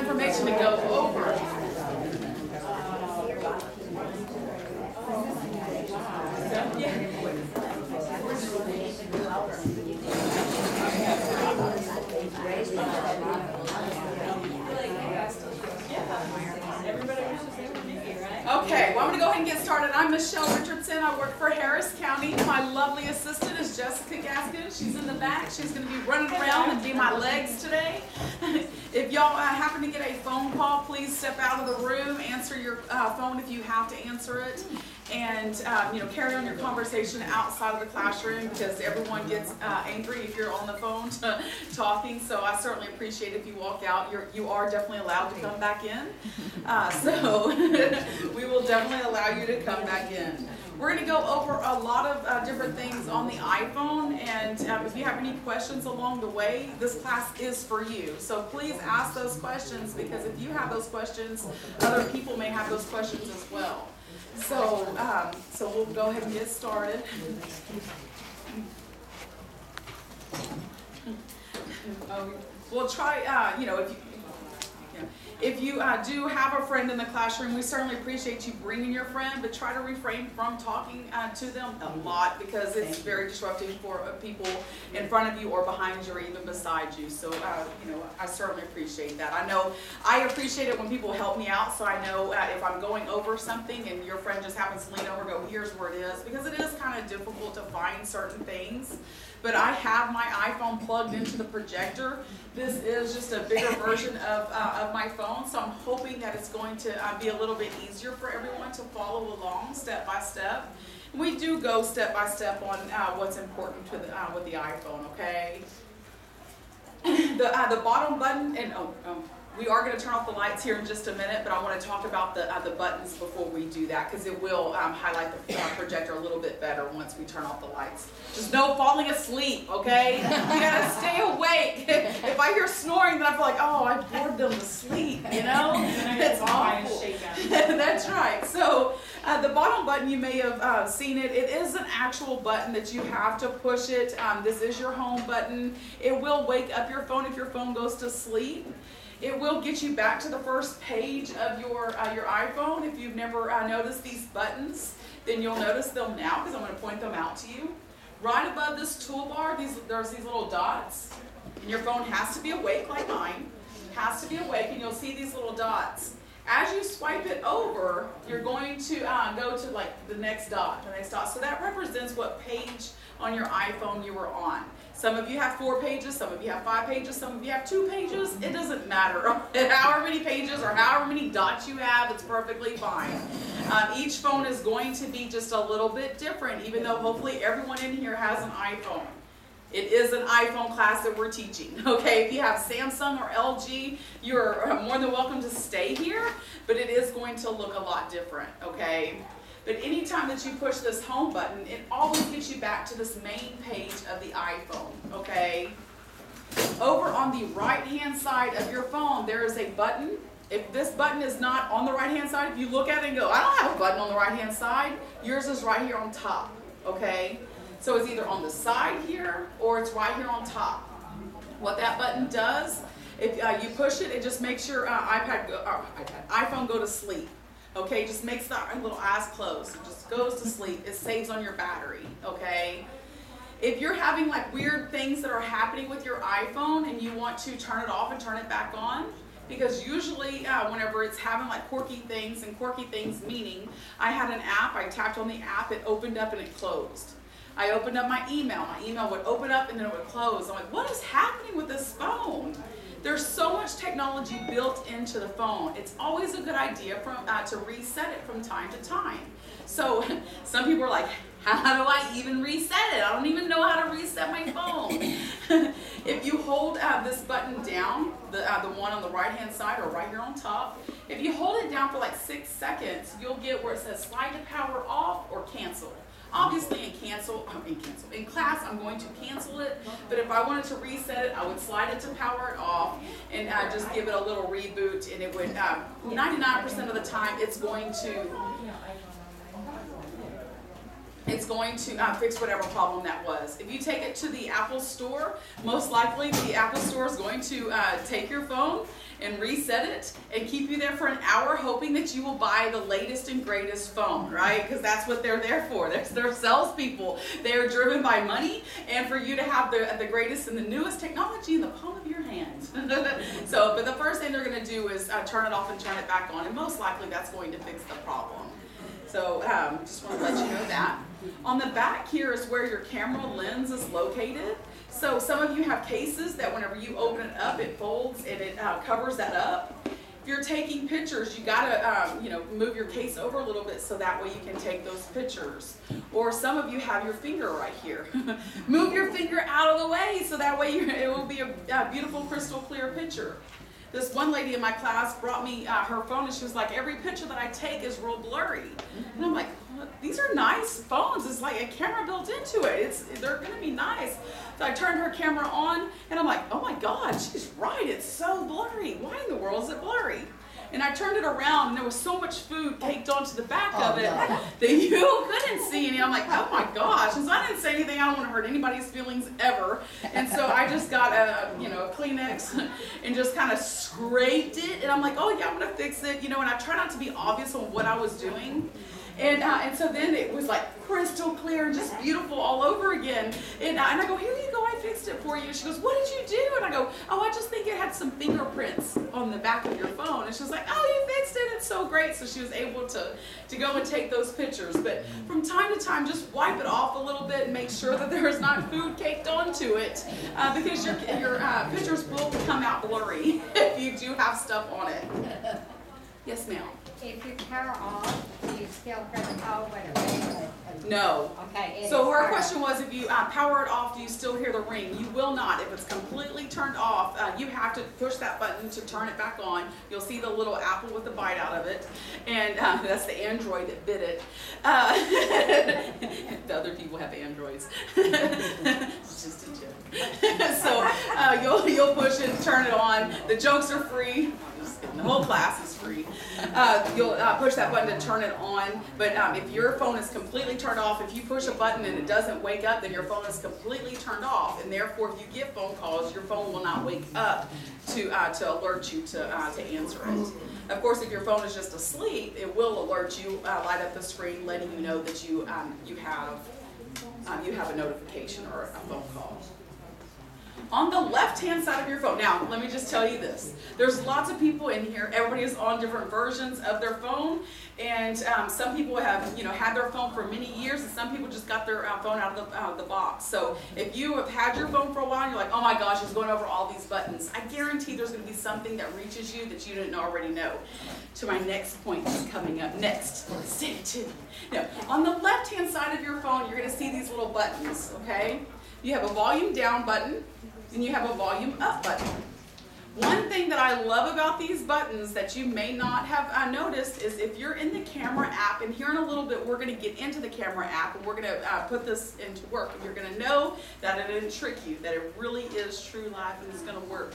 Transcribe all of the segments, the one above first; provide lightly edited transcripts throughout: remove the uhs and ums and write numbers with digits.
information to go over. Okay, well, I'm going to go ahead and get started. I'm Michelle Richardson. I work for Harris County. My lovely assistant is Jessica Gaskin. She's in the back. She's going to be running around and be my legs today. If y'all happen to get a phone call, please step out of the room, answer your phone if you have to answer it, and carry on your conversation outside of the classroom, because everyone gets angry if you're on the phone talking. So I certainly appreciate if you walk out. You are definitely allowed to come back in. So we will definitely allow you to come back in. We're going to go over a lot of different things on the iPhone, and if you have any questions along the way, this class is for you. So please ask those questions, because if you have those questions, other people may have those questions as well. So we'll go ahead and get started. We'll try, if you do have a friend in the classroom, we certainly appreciate you bringing your friend, but try to refrain from talking to them a lot, because it's very disruptive for people in front of you or behind you or even beside you. So, I certainly appreciate that. I appreciate it when people help me out, so I know if I'm going over something and your friend just happens to lean over and go, here's where it is, because it is kind of difficult to find certain things. But I have my iPhone plugged into the projector. This is just a bigger version of my phone, so I'm hoping that it's going to be a little bit easier for everyone to follow along step by step. We do go step by step on what's important to with the iPhone, okay? The bottom button, and we are going to turn off the lights here in just a minute, but I want to talk about the buttons before we do that, because it will highlight the projector a little bit better once we turn off the lights. Just no falling asleep, okay? You got to stay awake. If I hear snoring, then I feel like, oh, I bored them to sleep, It's awful. That's right. So the bottom button, you may have seen it. It is an actual button that you have to push it. This is your home button. It will wake up your phone if your phone goes to sleep. It will get you back to the first page of your iPhone. If you've never noticed these buttons, then you'll notice them now, because I'm going to point them out to you. Right above this toolbar, there's these little dots, and your phone has to be awake like mine. Has to be awake, and you'll see these little dots. As you swipe it over, you're going to go to like the next dot. So that represents what page on your iPhone you were on. Some of you have 4 pages, some of you have 5 pages, some of you have 2 pages. It doesn't matter. However many pages or however many dots you have, it's perfectly fine. Each phone is going to be just a little bit different, even though hopefully everyone in here has an iPhone. It is an iPhone class that we're teaching, okay? If you have Samsung or LG, you're more than welcome to stay here, but it is going to look a lot different, okay? But anytime that you push this home button, it always gets you back to this main page of the iPhone, okay? Over on the right-hand side of your phone, there is a button. If this button is not on the right-hand side, if you look at it and go, I don't have a button on the right-hand side, yours is right here on top, okay? So it's either on the side here or it's right here on top. What that button does, if you push it, it just makes your iPhone go to sleep. Okay, just makes the little eyes close. It just goes to sleep. It saves on your battery, okay? If you're having like weird things that are happening with your iPhone and you want to turn it off and turn it back on, because usually whenever it's having like quirky things meaning, I had an app, I tapped on the app, it opened up and it closed. I opened up my email would open up and then it would close. I'm like, what is happening with this phone? There's so much technology built into the phone. It's always a good idea to reset it from time to time. So some people are like, how do I even reset it? I don't even know how to reset my phone. If you hold this button down, the one on the right-hand side or right here on top, if you hold it down for like 6 seconds, you'll get where it says slide to power off or cancel. Obviously in class I'm going to cancel it, but if I wanted to reset it, I would slide it to power it off and just give it a little reboot, and it would, 99% of the time it's going to fix whatever problem that was. If you take it to the Apple Store, most likely the Apple Store is going to take your phone and reset it and keep you there for an hour hoping that you will buy the latest and greatest phone, right? Because that's what they're there for. They're salespeople. They are driven by money and for you to have the greatest and the newest technology in the palm of your hand. But the first thing they're going to do is turn it off and turn it back on, and most likely that's going to fix the problem. So just want to let you know that. On the back here is where your camera lens is located. So some of you have cases that whenever you open it up, it folds and it covers that up. If you're taking pictures, you gotta move your case over a little bit so that way you can take those pictures. Or some of you have your finger right here. Move your finger out of the way so that way it will be a beautiful, crystal clear picture. This one lady in my class brought me her phone and she was like, every picture that I take is real blurry. And I'm like, well, these are nice phones. It's like a camera built into it. They're gonna be nice. So I turned her camera on and I'm like, oh my God, she's right. It's so blurry. Why in the world is it blurry? And I turned it around and there was so much food caked onto the back of it that you couldn't see any. I'm like, oh my gosh. And so I didn't say anything. I don't want to hurt anybody's feelings ever. And so I just got a Kleenex and just kind of scraped it. And I'm like, oh yeah, I'm going to fix it. And I try not to be obvious on what I was doing. And so then it was like crystal clear and just beautiful all over again. And I go, here you go, I fixed it for you. She goes, what did you do? And I go, oh, I just think it had some fingerprints on the back of your phone. And she was like, oh, you fixed it, it's so great. So she was able to go and take those pictures. But from time to time, just wipe it off a little bit and make sure that there is not food caked onto it because your pictures will come out blurry if you do have stuff on it. Yes, ma'am. If you power off, do you still hear the call when it rings? No. Okay. So her question was, if you power it off, do you still hear the ring? You will not. If it's completely turned off, you have to push that button to turn it back on. You'll see the little apple with the bite out of it, and that's the Android that bit it. The other people have Androids. It's just a joke. So you'll push it, turn it on. The jokes are free. The whole class is free. You'll push that button to turn it on, but if your phone is completely turned off, if you push a button and it doesn't wake up, then your phone is completely turned off, and therefore if you get phone calls, your phone will not wake up to alert you to answer it. Of course, if your phone is just asleep, it will alert you, light up the screen, letting you know that you have a notification or a phone call. On the left-hand side of your phone, now let me just tell you this. There's lots of people in here. Everybody is on different versions of their phone, and some people have had their phone for many years, and some people just got their phone out of the box. So if you have had your phone for a while, and you're like, oh my gosh, it's going over all these buttons. I guarantee there's going to be something that reaches you that you didn't already know. To my next point that's coming up next. Stay tuned. Now, on the left-hand side of your phone, you're going to see these little buttons. Okay, you have a volume down button. And you have a volume up button. One thing that I love about these buttons that you may not have noticed is if you're in the camera app, and here in a little bit we're going to get into the camera app and we're going to put this into work, and you're going to know that it didn't trick you, that it really is true life and it's going to work.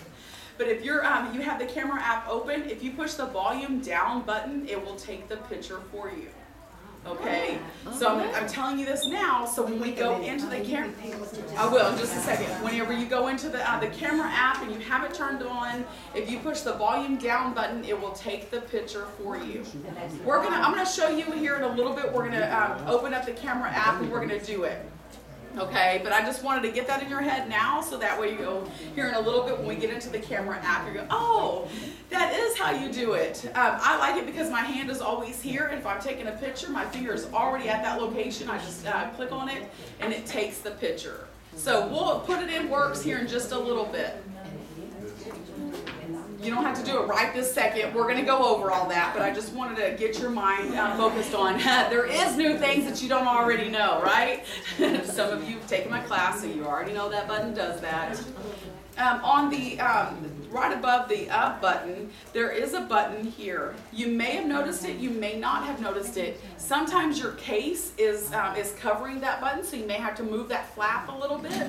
But if you're you have the camera app open, if you push the volume down button, it will take the picture for you. Okay, so I'm telling you this now, so when we go into the camera, I will in just a second. Whenever you go into the camera app and you have it turned on, if you push the volume down button, it will take the picture for you. I'm gonna show you here in a little bit. We're gonna open up the camera app and we're gonna do it. Okay, but I just wanted to get that in your head now, so that way you go here in a little bit when we get into the camera app, you go, oh, that is how you do it. I like it because my hand is always here, and if I'm taking a picture, my finger is already at that location. I just click on it, and it takes the picture. So we'll put it in works here in just a little bit. You don't have to do it right this second. We're going to go over all that, but I just wanted to get your mind focused on there is new things that you don't already know, right? Some of you have taken my class, so you already know that button does that. On the right above the up button, there is a button here. You may have noticed it, you may not have noticed it. Sometimes your case is covering that button, so you may have to move that flap a little bit.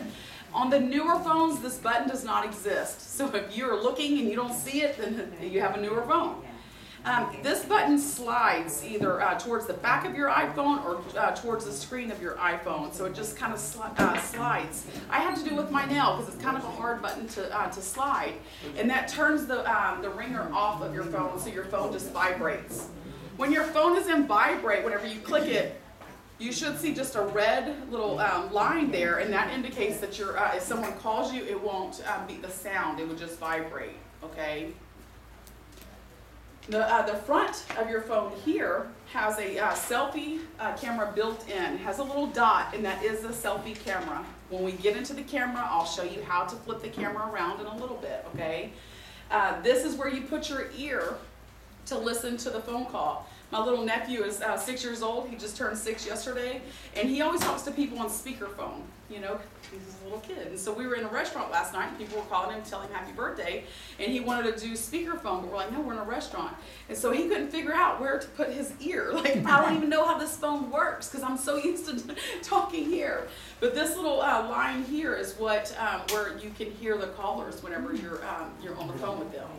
On the newer phones, this button does not exist. So if you're looking and you don't see it, then you have a newer phone. This button slides either towards the back of your iPhone or towards the screen of your iPhone, so it just kind of slides. I have to do it with my nail because it's kind of a hard button to slide, and that turns the ringer off of your phone, so your phone just vibrates. When your phone is in vibrate, whenever you click it, you should see just a red little line there, and that indicates that if someone calls you, it won't be the sound, it would just vibrate, okay? The front of your phone here has a selfie camera built in. It has a little dot, and that is a selfie camera. When we get into the camera, I'll show you how to flip the camera around in a little bit, okay? This is where you put your ear to listen to the phone call. My little nephew is 6 years old. He just turned 6 yesterday, and he always talks to people on speakerphone. You know, he's a little kid. And so we were in a restaurant last night, and people were calling him, telling him happy birthday, and he wanted to do speakerphone, but we're like, no, we're in a restaurant. And so he couldn't figure out where to put his ear. Like, I don't even know how this phone works because I'm so used to talking here. But this little line here is what where you can hear the callers whenever you're on the phone with them.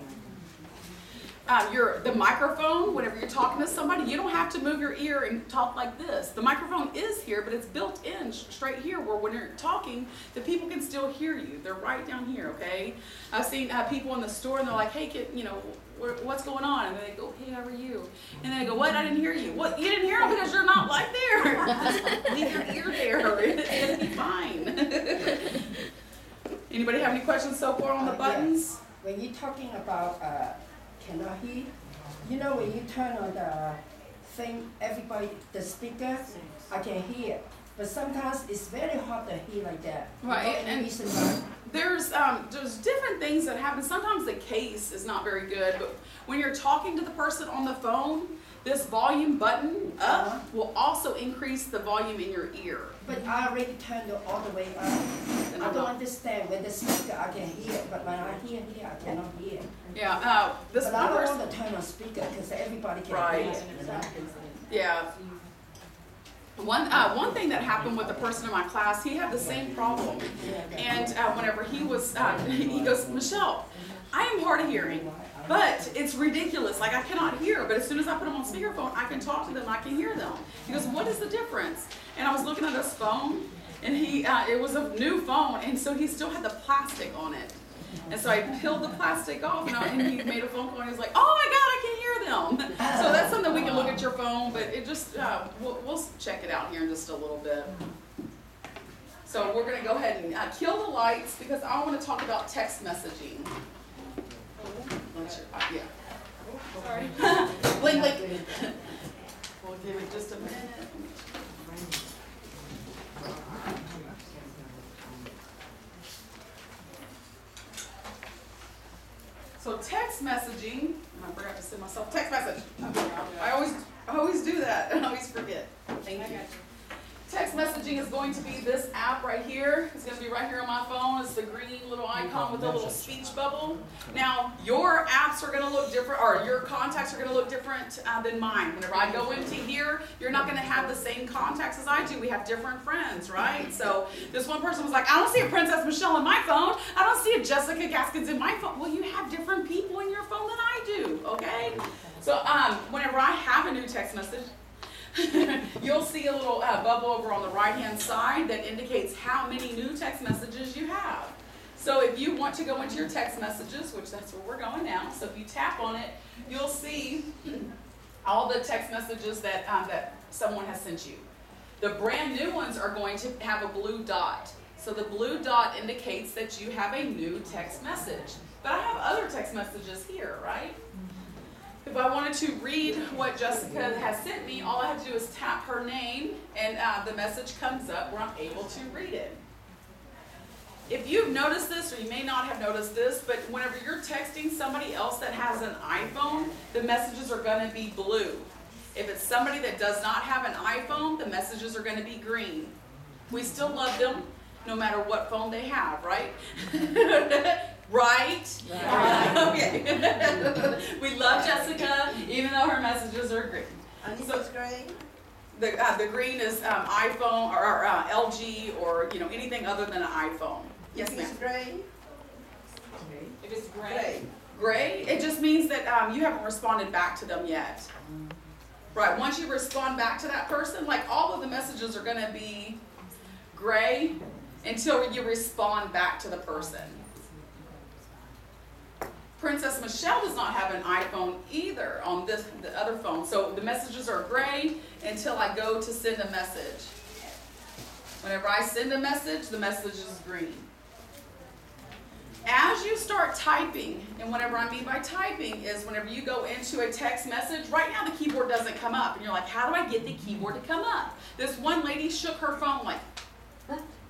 The microphone, whenever you're talking to somebody, you don't have to move your ear and talk like this. The microphone is here, but it's built in straight here where when you're talking, the people can still hear you. They're right down here, okay? I've seen people in the store and they're like, hey, kid, you know, what's going on? And they go, hey, how are you? And they go, what? I didn't hear you. What? You didn't hear them because you're not like there. Just leave your ear there. It'll be fine. Anybody have any questions so far on the buttons? Yeah. When you're talking about cannot hear, you know when you turn on the thing, the speaker, I can hear. But sometimes it's very hard to hear like that. Right, and there's different things that happen. Sometimes the case is not very good, but when you're talking to the person on the phone, this volume button up will also increase the volume in your ear. But I already turned it all the way up. I don't understand. With the speaker, I can hear, but when I hear here, I cannot hear. Yeah, but I don't want to turn on speaker because everybody can hear. You know? Yeah. One thing that happened with a person in my class, he had the same problem. And whenever he goes, Michelle, I am hard of hearing, but it's ridiculous. Like, I cannot hear, but as soon as I put them on speakerphone, I can talk to them, I can hear them. He goes, what is the difference? And I was looking at his phone, and it was a new phone, and so he still had the plastic on it. And so I peeled the plastic off, and he made a phone call, and he was like, oh my God, I can hear them. So that's something we can look at your phone, but it just, we'll check it out here in just a little bit. So we're going to go ahead and kill the lights because I want to talk about text messaging. Yeah. Sorry. Blink, blink. We'll give it just a minute. So text messaging, and I forgot to send myself text message. I always do that, and I always forget. Thank you. Text messaging is going to be this app right here. It's going to be right here on my phone. It's the green little icon with the little speech bubble. Now, your apps are going to look different, or your contacts are going to look different than mine. Whenever I go into here, you're not going to have the same contacts as I do. We have different friends, right? So this one person was like, I don't see a Princess Michelle in my phone. I don't see a Jessica Gaskins in my phone. Well, you have different people in your phone than I do, okay? So whenever I have a new text message, you'll see a little bubble over on the right-hand side that indicates how many new text messages you have. So if you want to go into your text messages, which that's where we're going now, so if you tap on it, you'll see all the text messages that, that someone has sent you. The brand new ones are going to have a blue dot. So the blue dot indicates that you have a new text message. But I have other text messages here, right? If I wanted to read what Jessica has sent me, all I have to do is tap her name, and the message comes up where I'm able to read it. If you've noticed this, or you may not have noticed this, but whenever you're texting somebody else that has an iPhone, the messages are going to be blue. If it's somebody that does not have an iPhone, the messages are going to be green. We still love them, no matter what phone they have, right? Right? Okay. We love Jessica, even though her messages are green. So it's green? The green is iPhone or LG or anything other than an iPhone. Yes, ma'am. If it's green? If it's gray. Gray? It just just means that you haven't responded back to them yet. Right, once you respond back to that person, like all of the messages are gonna be gray until you respond back to the person. Princess Michelle does not have an iPhone either on the other phone. So the messages are gray until I go to send a message. Whenever I send a message, the message is green. As you start typing, and whenever I mean by typing is whenever you go into a text message, right now the keyboard doesn't come up. And you're like, how do I get the keyboard to come up? This one lady shook her phone like,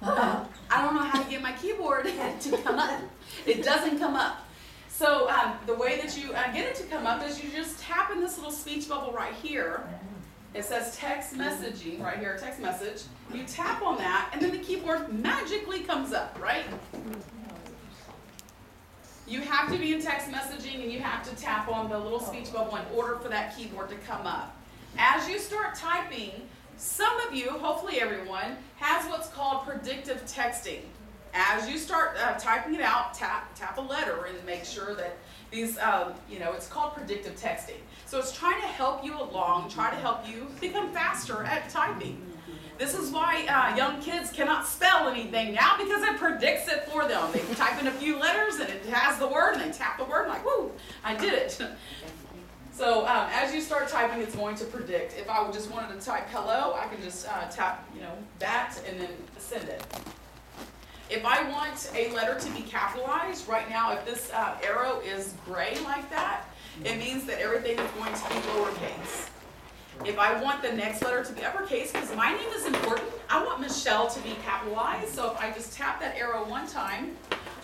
I don't know how to get my keyboard to come up. It doesn't come up. So the way that you get it to come up is you just tap in this little speech bubble right here. It says text messaging right here, text message. You tap on that, and then the keyboard magically comes up, right? You have to be in text messaging, and you have to tap on the little speech bubble in order for that keyboard to come up. As you start typing, some of you, hopefully everyone, has what's called predictive texting. As you start typing it out, tap a letter and make sure that these, it's called predictive texting. So it's trying to help you along, try to help you become faster at typing. This is why young kids cannot spell anything now, because it predicts it for them. They type in a few letters and it has the word, and they tap the word, like, woo, I did it. So as you start typing, it's going to predict. If I just wanted to type hello, I can just tap, that and then send it. If I want a letter to be capitalized, right now, if this arrow is gray like that, it means that everything is going to be lowercase. If I want the next letter to be uppercase, because my name is important, I want Michelle to be capitalized. So if I just tap that arrow one time,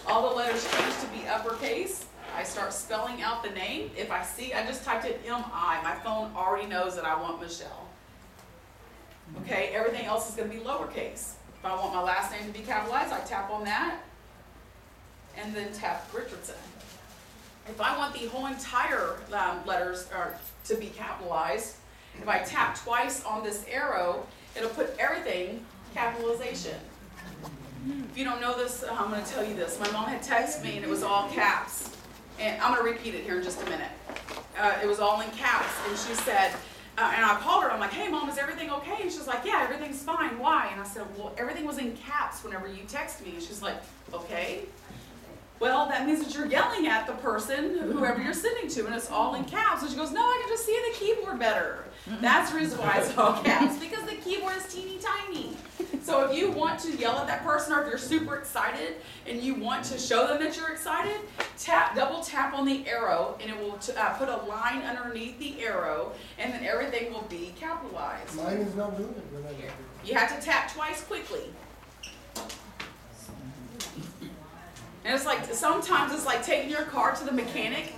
all the letters change to be uppercase. I start spelling out the name. If I see, I just typed in M-I. My phone already knows that I want Michelle. Okay, everything else is going to be lowercase. If I want my last name to be capitalized, I tap on that, and then tap Richardson. If I want the whole entire letters to be capitalized, if I tap twice on this arrow, it'll put everything capitalization. If you don't know this, I'm going to tell you this. My mom had texted me, and it was all caps. And I'm going to repeat it here in just a minute. It was all in caps, and she said, and I called her, I'm like, hey Mom, is everything okay? And she's like, yeah, everything's fine, why? And I said, well, everything was in caps whenever you text me. And she's like, okay. Well, that means that you're yelling at the person, whoever you're sending to, and it's all in caps. And she goes, no, I can just see the keyboard better. That's the reason why it's all caps, because the keyboard is teeny tiny. So if you want to yell at that person, or if you're super excited and you want to show them that you're excited, double tap on the arrow, and it will put a line underneath the arrow, and then everything will be capitalized. Mine is not doing it when I do it. You have to tap twice quickly. And it's like, sometimes it's like taking your car to the mechanic.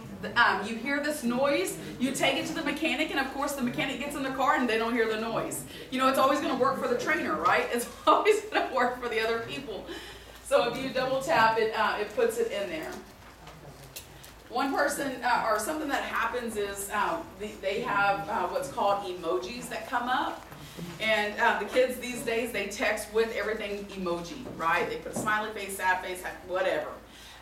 You hear this noise, you take it to the mechanic, and of course the mechanic gets in the car and they don't hear the noise. It's always going to work for the trainer, right? It's always going to work for the other people. So if you double tap it, it puts it in there. One person, or something that happens is they have what's called emojis that come up. And the kids these days, they text with everything emoji, right? They put a smiley face, sad face, whatever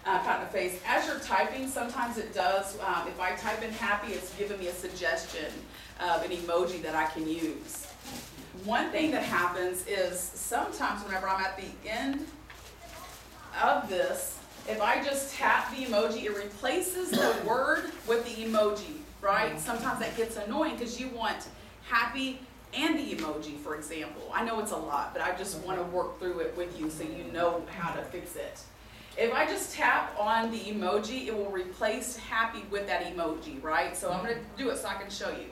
kind of face. As you're typing, sometimes it does, if I type in happy, it's giving me a suggestion of an emoji that I can use. One thing that happens is sometimes whenever I'm at the end of this, if I just tap the emoji, it replaces the word with the emoji, right? Sometimes that gets annoying because you want happy and the emoji, for example. I know it's a lot, but I just want to work through it with you so you know how to fix it. If I just tap on the emoji, it will replace happy with that emoji, right? So I'm going to do it so I can show you.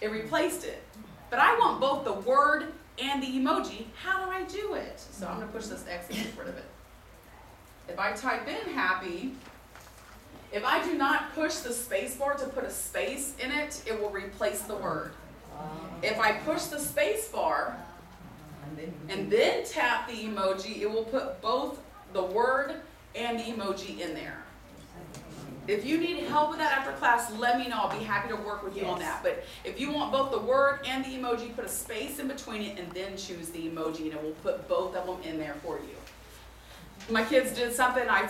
It replaced it. But I want both the word and the emoji. How do I do it? So I'm going to push this X and get rid of it. If I type in happy, if I do not push the space bar to put a space in it, it will replace the word. If I push the space bar and then tap the emoji, it will put both the word and the emoji in there. If you need help with that after class, let me know. I'll be happy to work with you on that. But if you want both the word and the emoji, put a space in between it and then choose the emoji, and it will put both of them in there for you. my kids did something, I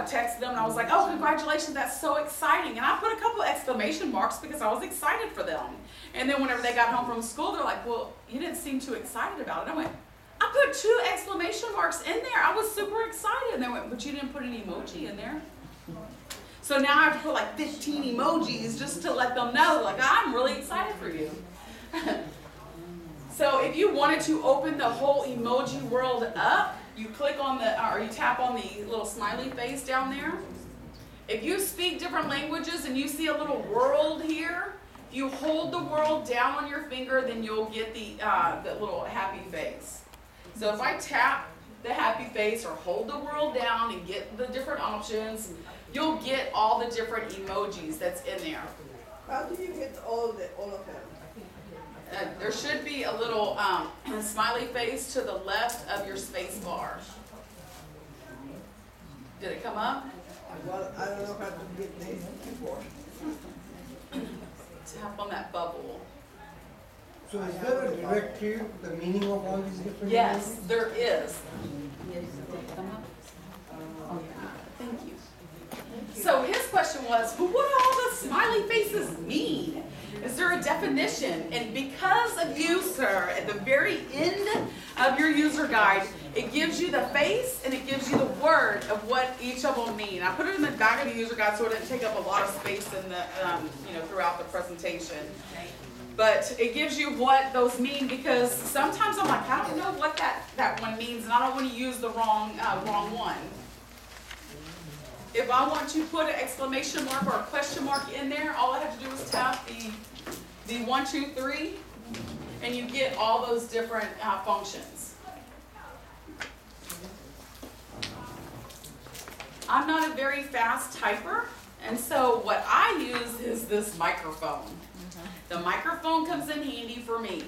texted them and I was like, oh, congratulations, that's so exciting. And I put a couple exclamation marks because I was excited for them. And then whenever they got home from school, they're like, well, you didn't seem too excited about it. I went, I put 2 exclamation marks in there. I was super excited. And they went, but you didn't put an emoji in there. So now I have to put like 15 emojis just to let them know, like, I'm really excited for you. So if you wanted to open the whole emoji world up, you click on or you tap on the little smiley face down there. If you speak different languages and you see a little world here, if you hold the world down on your finger, then you'll get the little happy face. So if I tap the happy face or hold the world down and get the different options, you'll get all the different emojis that's in there. How do you get all of them? There should be a little smiley face to the left of your space bar. Did it come up? Well, I don't know how to get the keyboard. Tap on that bubble. So is there a directory, the meaning of all these different Yes, emojis? there is. Did it come up? Oh, yeah. Thank you. So his question was, well, what do all the smiley faces mean? Is there a definition? And because of you, sir, at the very end of your user guide, it gives you the face and it gives you the word of what each of them mean. I put it in the back of the user guide so it didn't take up a lot of space in the, throughout the presentation. But it gives you what those mean because sometimes I'm like, I don't know what that one means, and I don't want to use the wrong one. If I want to put an exclamation mark or a question mark in there, all I have to do is tap the 1, 2, 3, and you get all those different functions. I'm not a very fast typer, and so what I use is this microphone. The microphone comes in handy for me.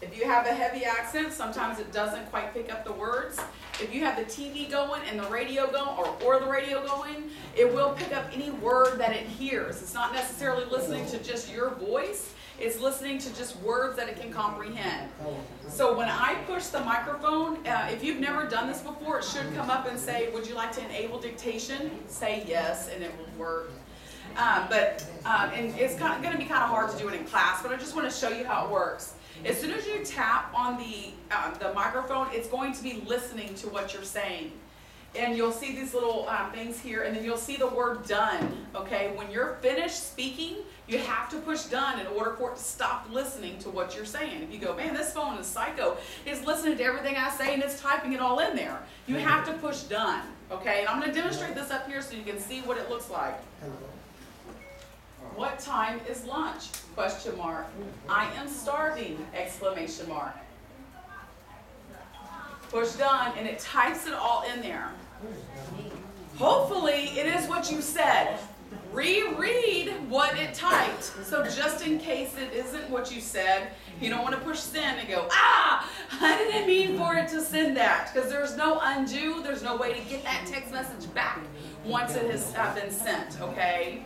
If you have a heavy accent, sometimes it doesn't quite pick up the words. If you have the TV going and the radio going, or the radio going, it will pick up any word that it hears. It's not necessarily listening to just your voice. It's listening to just words that it can comprehend. So when I push the microphone, if you've never done this before, it should come up and say, would you like to enable dictation? Say yes, and it will work. And it's going to be kind of hard to do it in class, but I just want to show you how it works. As soon as you tap on the microphone, it's going to be listening to what you're saying. And you'll see these little things here, and then you'll see the word done, okay? When you're finished speaking, you have to push done in order for it to stop listening to what you're saying. If you go, man, this phone is psycho, it's listening to everything I say and it's typing it all in there. You have to push done, okay? And I'm going to demonstrate this up here so you can see what it looks like. What time is lunch? Question mark. I am starving! Exclamation mark. Push done, and it types it all in there. Hopefully, it is what you said. Reread what it typed. So just in case it isn't what you said, you don't want to push send and go, I didn't mean for it to send that. Because there's no undo, there's no way to get that text message back once it has been sent, okay?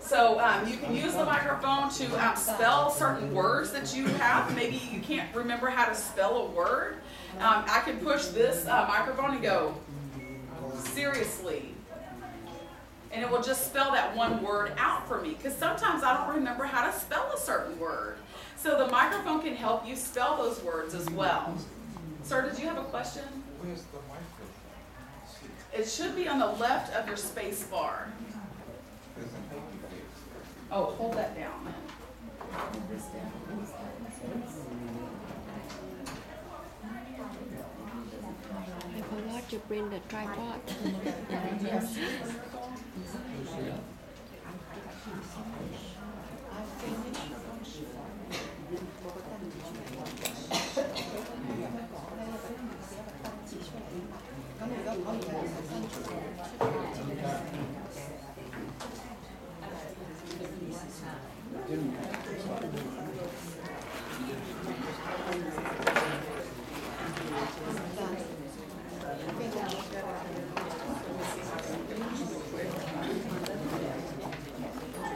So you can use the microphone to spell certain words that you have. Maybe you can't remember how to spell a word. I can push this microphone and go, seriously. And it will just spell that one word out for me. Because sometimes I don't remember how to spell a certain word. So the microphone can help you spell those words as well. Sir, did you have a question? Where's the microphone? It should be on the left of your space bar. Oh, hold that down. Hold this down. I forgot to bring the tripod.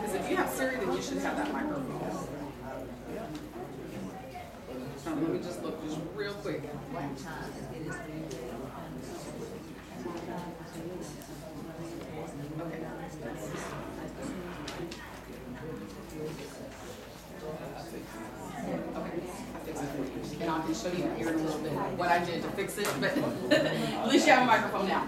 Because if you have Siri, then you should have that microphone. Let me just look just real quick. And I can show you here in a little bit what I did to fix it, but at least you have a microphone now.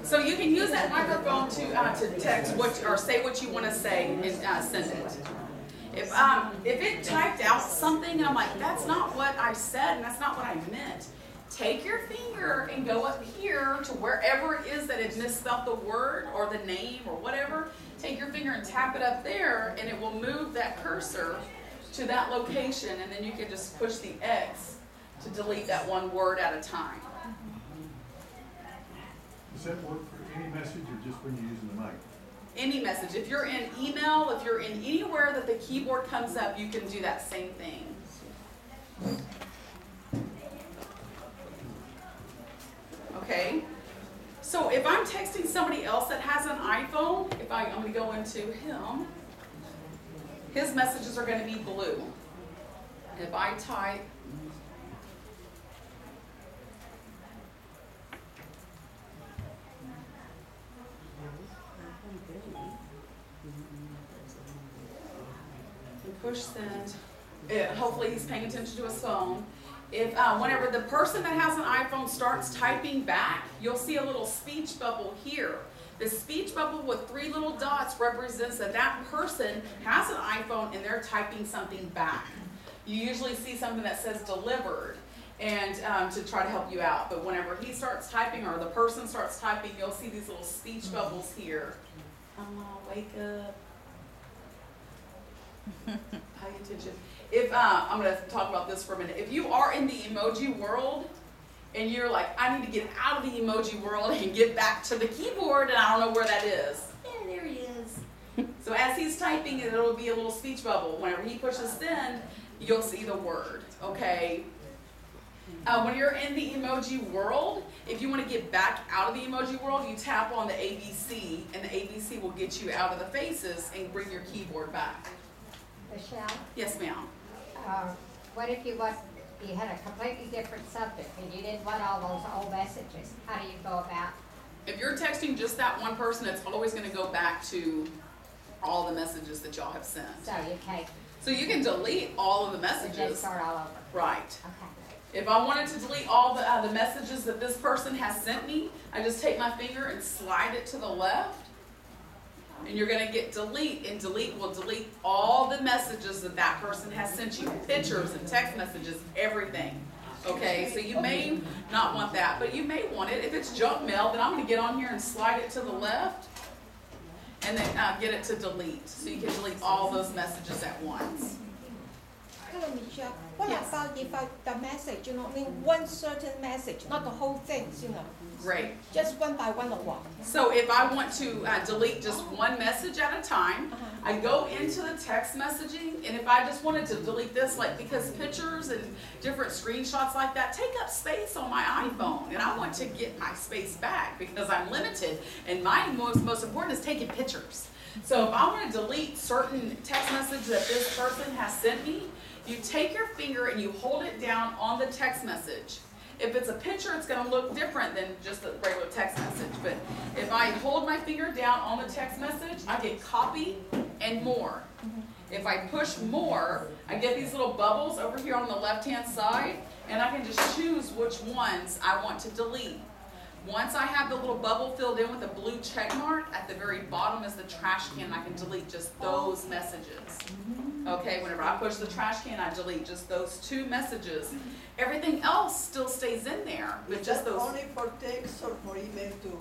So you can use that microphone to text what or say what you want to say and send it. If it typed out something and I'm like, that's not what I said and that's not what I meant, take your finger and go up here to wherever it is that it misspelled the word or the name or whatever. Take your finger and tap it up there, and it will move that cursor to that location, and then you can just push the X to delete that one word at a time. Does that work for any message or just when you're using the mic? Any message. If you're in email, if you're in anywhere that the keyboard comes up, you can do that same thing. Okay? So if I'm texting somebody else that has an iPhone, I'm going to go into him, his messages are going to be blue. If I type push send, hopefully he's paying attention to his phone. If whenever the person that has an iPhone starts typing back, you'll see a little speech bubble here. The speech bubble with 3 little dots represents that that person has an iPhone and they're typing something back. You usually see something that says delivered and to try to help you out. But whenever he starts typing or the person starts typing, you'll see these little speech bubbles here. Wake up. Pay attention. If I'm going to talk about this for a minute. If you are in the emoji world and you're like, I need to get out of the emoji world and get back to the keyboard, and I don't know where that is. Yeah, there he is. So as he's typing, it'll be a little speech bubble. Whenever he pushes send, you'll see the word. Okay. When you're in the emoji world, if you want to get back out of the emoji world, you tap on the ABC, and the ABC will get you out of the faces and bring your keyboard back. Michelle, Yes, ma'am. what if you had a completely different subject and you didn't want all those old messages? How do you go about? If you're texting just that one person, it's always going to go back to all the messages that y'all have sent. So you take So you can delete all of the and then messages. start all over. Right. Okay. If I wanted to delete all the messages that this person has sent me, I just take my finger and slide it to the left. And you're going to get delete, and delete will delete all the messages that that person has sent you. Pictures and text messages, everything. Okay, so you may not want that, but you may want it. If it's junk mail, then I'm going to get on here and slide it to the left, and then get it to delete. So you can delete all those messages at once. Hello, Michelle. What Yes. about if the message, only one certain message, not the whole thing, Great. just one by one or what? So if I want to delete just one message at a time, I go into the text messaging, and if I just wanted to delete this, like because pictures and different screenshots like that take up space on my iPhone, and I want to get my space back because I'm limited, and my most important is taking pictures. So if I want to delete certain text messages that this person has sent me, you take your finger and you hold it down on the text message. If it's a picture, it's going to look different than just a regular text message. But if I hold my finger down on the text message, I get copy and more. If I push more, I get these little bubbles over here on the left-hand side, and I can just choose which ones I want to delete. Once I have the little bubble filled in with a blue check mark, at the very bottom is the trash can. I can delete just those messages. Okay, whenever I push the trash can, I delete just those 2 messages. Everything else still stays in there, but Is just that those, only for text or for email too?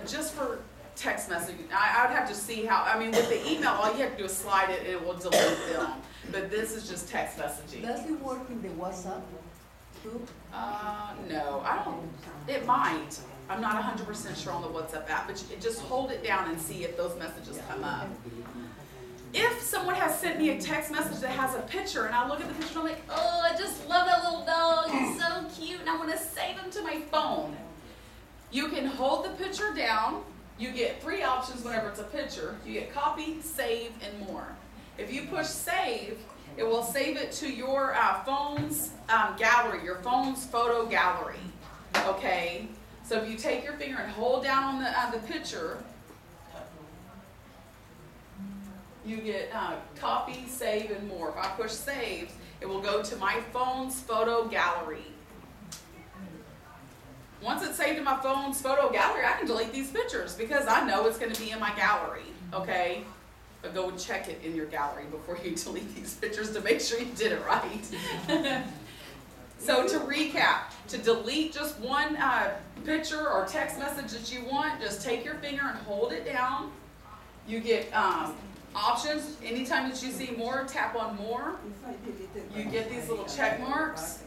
just for text messaging. I would have to see how, I mean, with the email, all you have to do is slide it and it will delete them. But this is just text messaging. Does it work in the WhatsApp too? No, I don't, it might. I'm not 100% sure on the WhatsApp app, but you just hold it down and see if those messages come up. If someone has sent me a text message that has a picture, and I look at the picture and I'm like, oh, I just love that little dog, he's so cute, and I want to save him to my phone. You can hold the picture down. You get 3 options whenever it's a picture. You get copy, save, and more. If you push save, it will save it to your phone's gallery, your phone's photo gallery. Okay? So if you take your finger and hold down on the picture, you get copy, save, and more. If I push save, it will go to my phone's photo gallery. Once it's saved in my phone's photo gallery, I can delete these pictures because I know it's going to be in my gallery, okay? But go and check it in your gallery before you delete these pictures to make sure you did it right. So to recap, to delete just one picture or text message that you want, just take your finger and hold it down. You get options. Anytime that you see more, tap on more. You get these little check marks.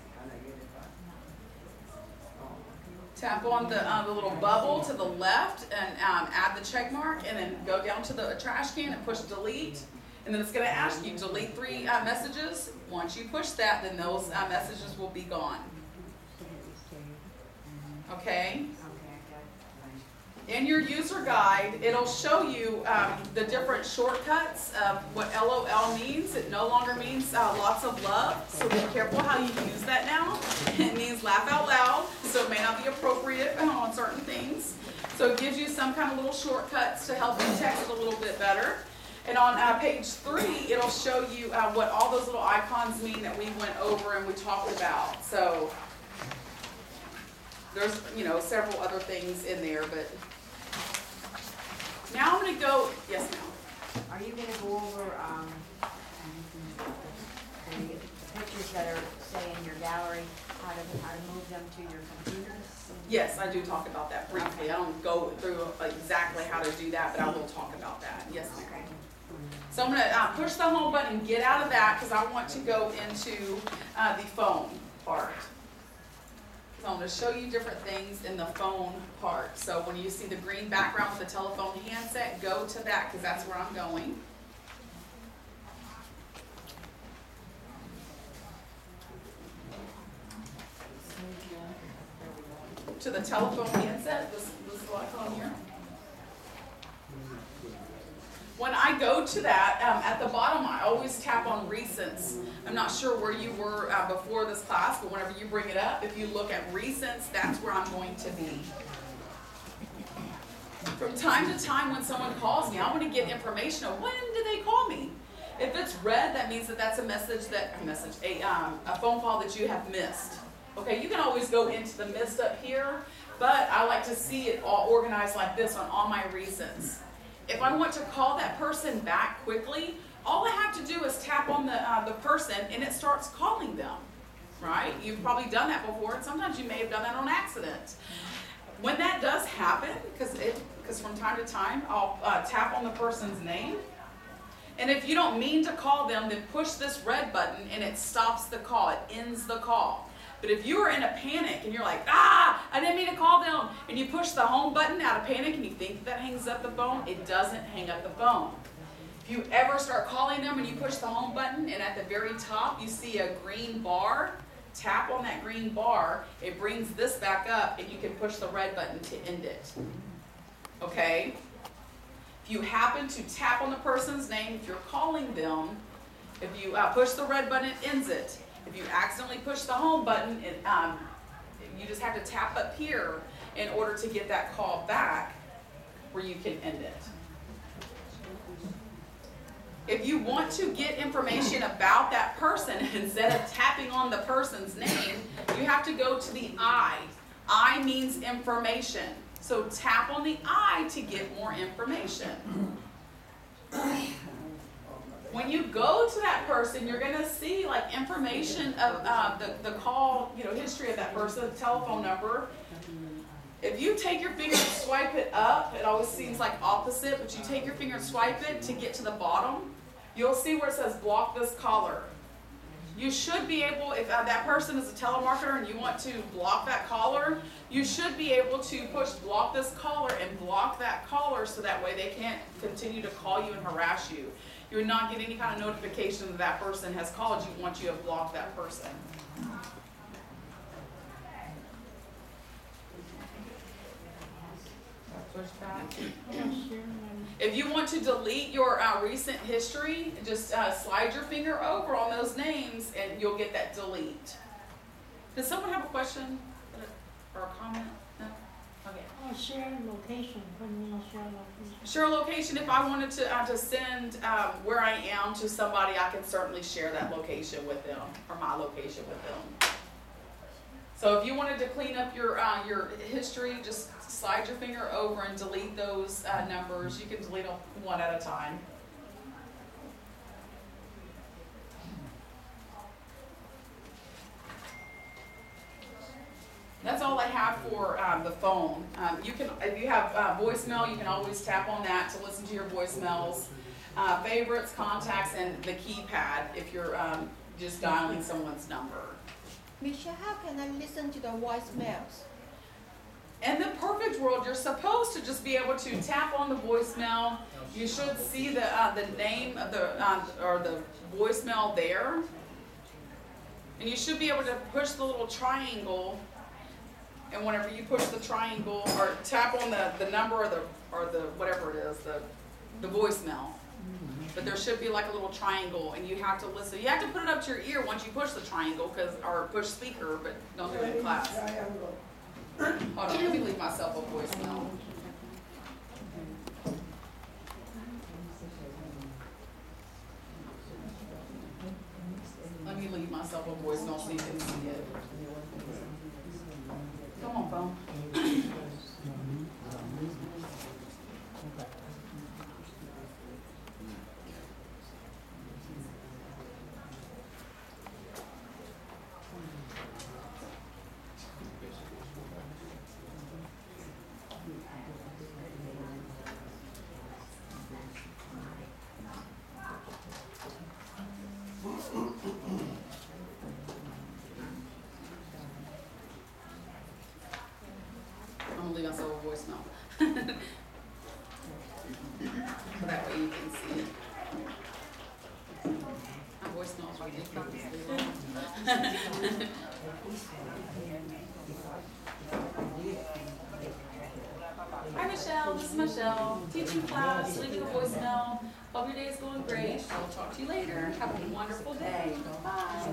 Tap on the little bubble to the left and add the check mark, and then go down to the trash can and push delete. And then it's going to ask you delete 3 messages. Once you push that, then those messages will be gone. Okay? In your user guide, it'll show you the different shortcuts of what LOL means. It no longer means lots of love, so be careful how you use that now. It means laugh out loud, so it may not be appropriate on certain things. So it gives you some kind of little shortcuts to help you text it a little bit better. And on page 3, it'll show you what all those little icons mean that we went over and we talked about. So there's, several other things in there, but now I'm going to go, yes ma'am. Are you going to go over the pictures that are, say, in your gallery, how to move them to your computers? Yes, I do talk about that briefly. I don't go through exactly how to do that, but I will talk about that. Yes ma'am. Okay. So I'm going to push the home button and get out of that because I want to go into the phone part. So I'm going to show you different things in the phone part. So when you see the green background with the telephone handset, go to that because that's where I'm going. To the telephone handset, this icon here. When I go to that, at the bottom, I always tap on recents. I'm not sure where you were before this class, but whenever you bring it up, if you look at recents, that's where I'm going to be. From time to time when someone calls me, I want to get information of when did they call me. If it's red, that means that that's a phone call that you have missed. Okay, you can always go into the missed up here, but I like to see it all organized like this on all my recents. If I want to call that person back quickly, all I have to do is tap on the person and it starts calling them, right? You've probably done that before, and sometimes you may have done that on accident. When that does happen, because from time to time, I'll tap on the person's name. And if you don't mean to call them, then push this red button and it stops the call, it ends the call. But if you are in a panic and you're like, I didn't mean to call them, and you push the home button out of panic and you think that hangs up the phone, it doesn't hang up the phone. If you ever start calling them and you push the home button and at the very top you see a green bar, tap on that green bar, it brings this back up and you can push the red button to end it. Okay? If you happen to tap on the person's name, if you're calling them, if you push the red button, it ends it. If you accidentally push the home button, you just have to tap up here in order to get that call back where you can end it. If you want to get information about that person, instead of tapping on the person's name, you have to go to the I. I means information. So tap on the I to get more information. When you go to that person, you're going to see like information of the call, history of that person, the telephone number. If you take your finger and swipe it up, it always seems like opposite, but you take your finger and swipe it to get to the bottom, you'll see where it says block this caller. You should be able, if that person is a telemarketer and you want to block that caller, you should be able to push block this caller and block that caller so that way they can't continue to call you and harass you. You would not get any kind of notification that that person has called you once you have blocked that person. Push back. If you want to delete your recent history, just slide your finger over on those names and you'll get that delete. Does someone have a question or a comment? No? Okay. Oh, share location, what do you mean share location? Share location, if I wanted to send, where I am to somebody, I can certainly share that location with them, or my location with them. So if you wanted to clean up your history, just slide your finger over and delete those, numbers. You can delete them one at a time. That's all I have for the phone. You can, if you have voicemail, you can always tap on that to listen to your voicemails, favorites, contacts, and the keypad if you're just dialing someone's number. Michelle, how can I listen to the voicemails? In the perfect world, you're supposed to just be able to tap on the voicemail. You should see the name of the or the voicemail there, and you should be able to push the little triangle. And whenever you push the triangle or tap on the number or the whatever it is, the voicemail. But there should be like a little triangle, and you have to listen. You have to put it up to your ear once you push the triangle, or push speaker, but don't do it in class. Triangle. Hold on, let me leave myself a voicemail. Let me leave myself a voicemail so you can see it. Come on, phone. I'm gonna leave myself a voicemail. So that way you can see it. My voicemail is ridiculously long. Hi Michelle, this is Michelle. Teaching class, leaving a voicemail. Hope your day is going great. I'll talk to you later. Have a wonderful day. Bye.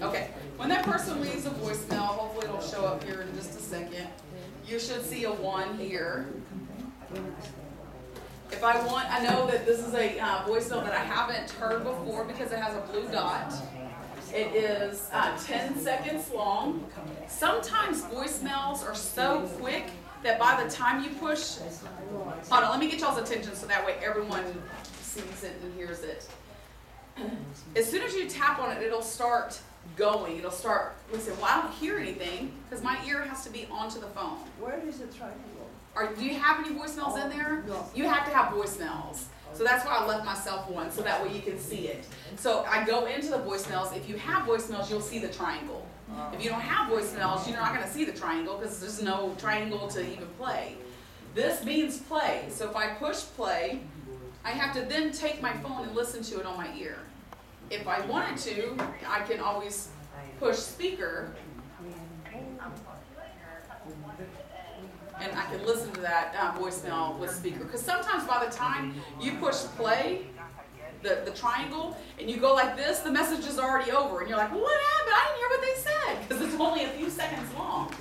Okay, when that person leaves a voicemail, hopefully it'll show up here in just a second. You should see a 1 here. If I want, I know that this is a voicemail that I haven't heard before because it has a blue dot. It is 10 seconds long. Sometimes voicemails are so quick that by the time you push, hold on, let me get y'all's attention so that way everyone sees it and hears it. As soon as you tap on it, it'll start going. It'll start, listen, well, I don't hear anything because my ear has to be onto the phone. Where is the triangle? Do you have any voicemails in there? No. You have to have voicemails. So that's why I left myself one, so that way you can see it. So I go into the voicemails. If you have voicemails, you'll see the triangle. If you don't have voicemails, you're not going to see the triangle because there's no triangle to even play. This means play. So if I push play, I have to then take my phone and listen to it on my ear. If I wanted to, I can always push speaker and I can listen to that voicemail with speaker. Because sometimes by the time you push play, the triangle, and you go like this, the message is already over. And you're like, well, what happened? I didn't hear what they said. Because it's only a few seconds long.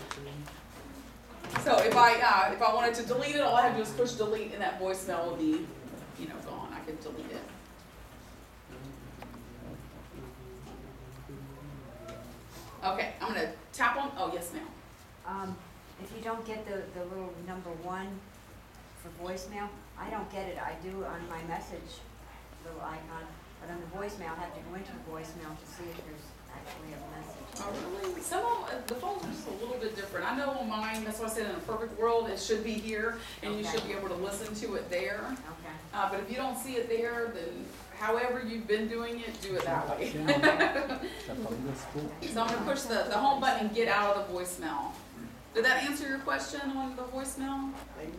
So if I wanted to delete it, all I have to do is push delete, and that voicemail will be, gone. I can delete it. Okay, I'm going to tap on, oh, yes, ma'am. If you don't get the little number 1 for voicemail, I don't get it. I do on my message little icon, but on the voicemail, I have to go into the voicemail to see if there's actually a message. Oh, really? Some of them, the phones are just a little bit different. I know on mine, that's why I said in a perfect world, it should be here, and you should be able to listen to it there. Okay. But if you don't see it there, then however you've been doing it, do it that way. So I'm going to push the home button and get out of the voicemail. Did that answer your question on the voicemail? Okay.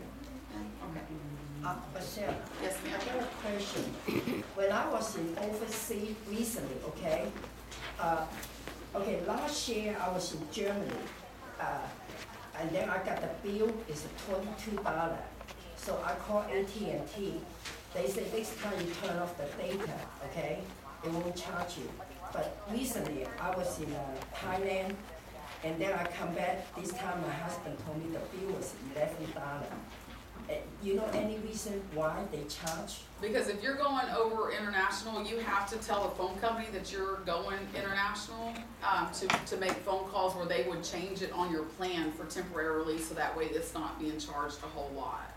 Michelle, Yes, I ma'am. got a question. When I was in overseas recently, okay, last year I was in Germany, and then I got the bill is $22. So I called AT&T. They said next time you turn off the data, okay, they won't charge you. But recently I was in Thailand, And then I come back, this time my husband told me the bill was $11. You know any reason why they charge? Because if you're going over international, you have to tell the phone company that you're going international, to make phone calls where they would change it on your plan for temporarily, so that way it's not being charged a whole lot.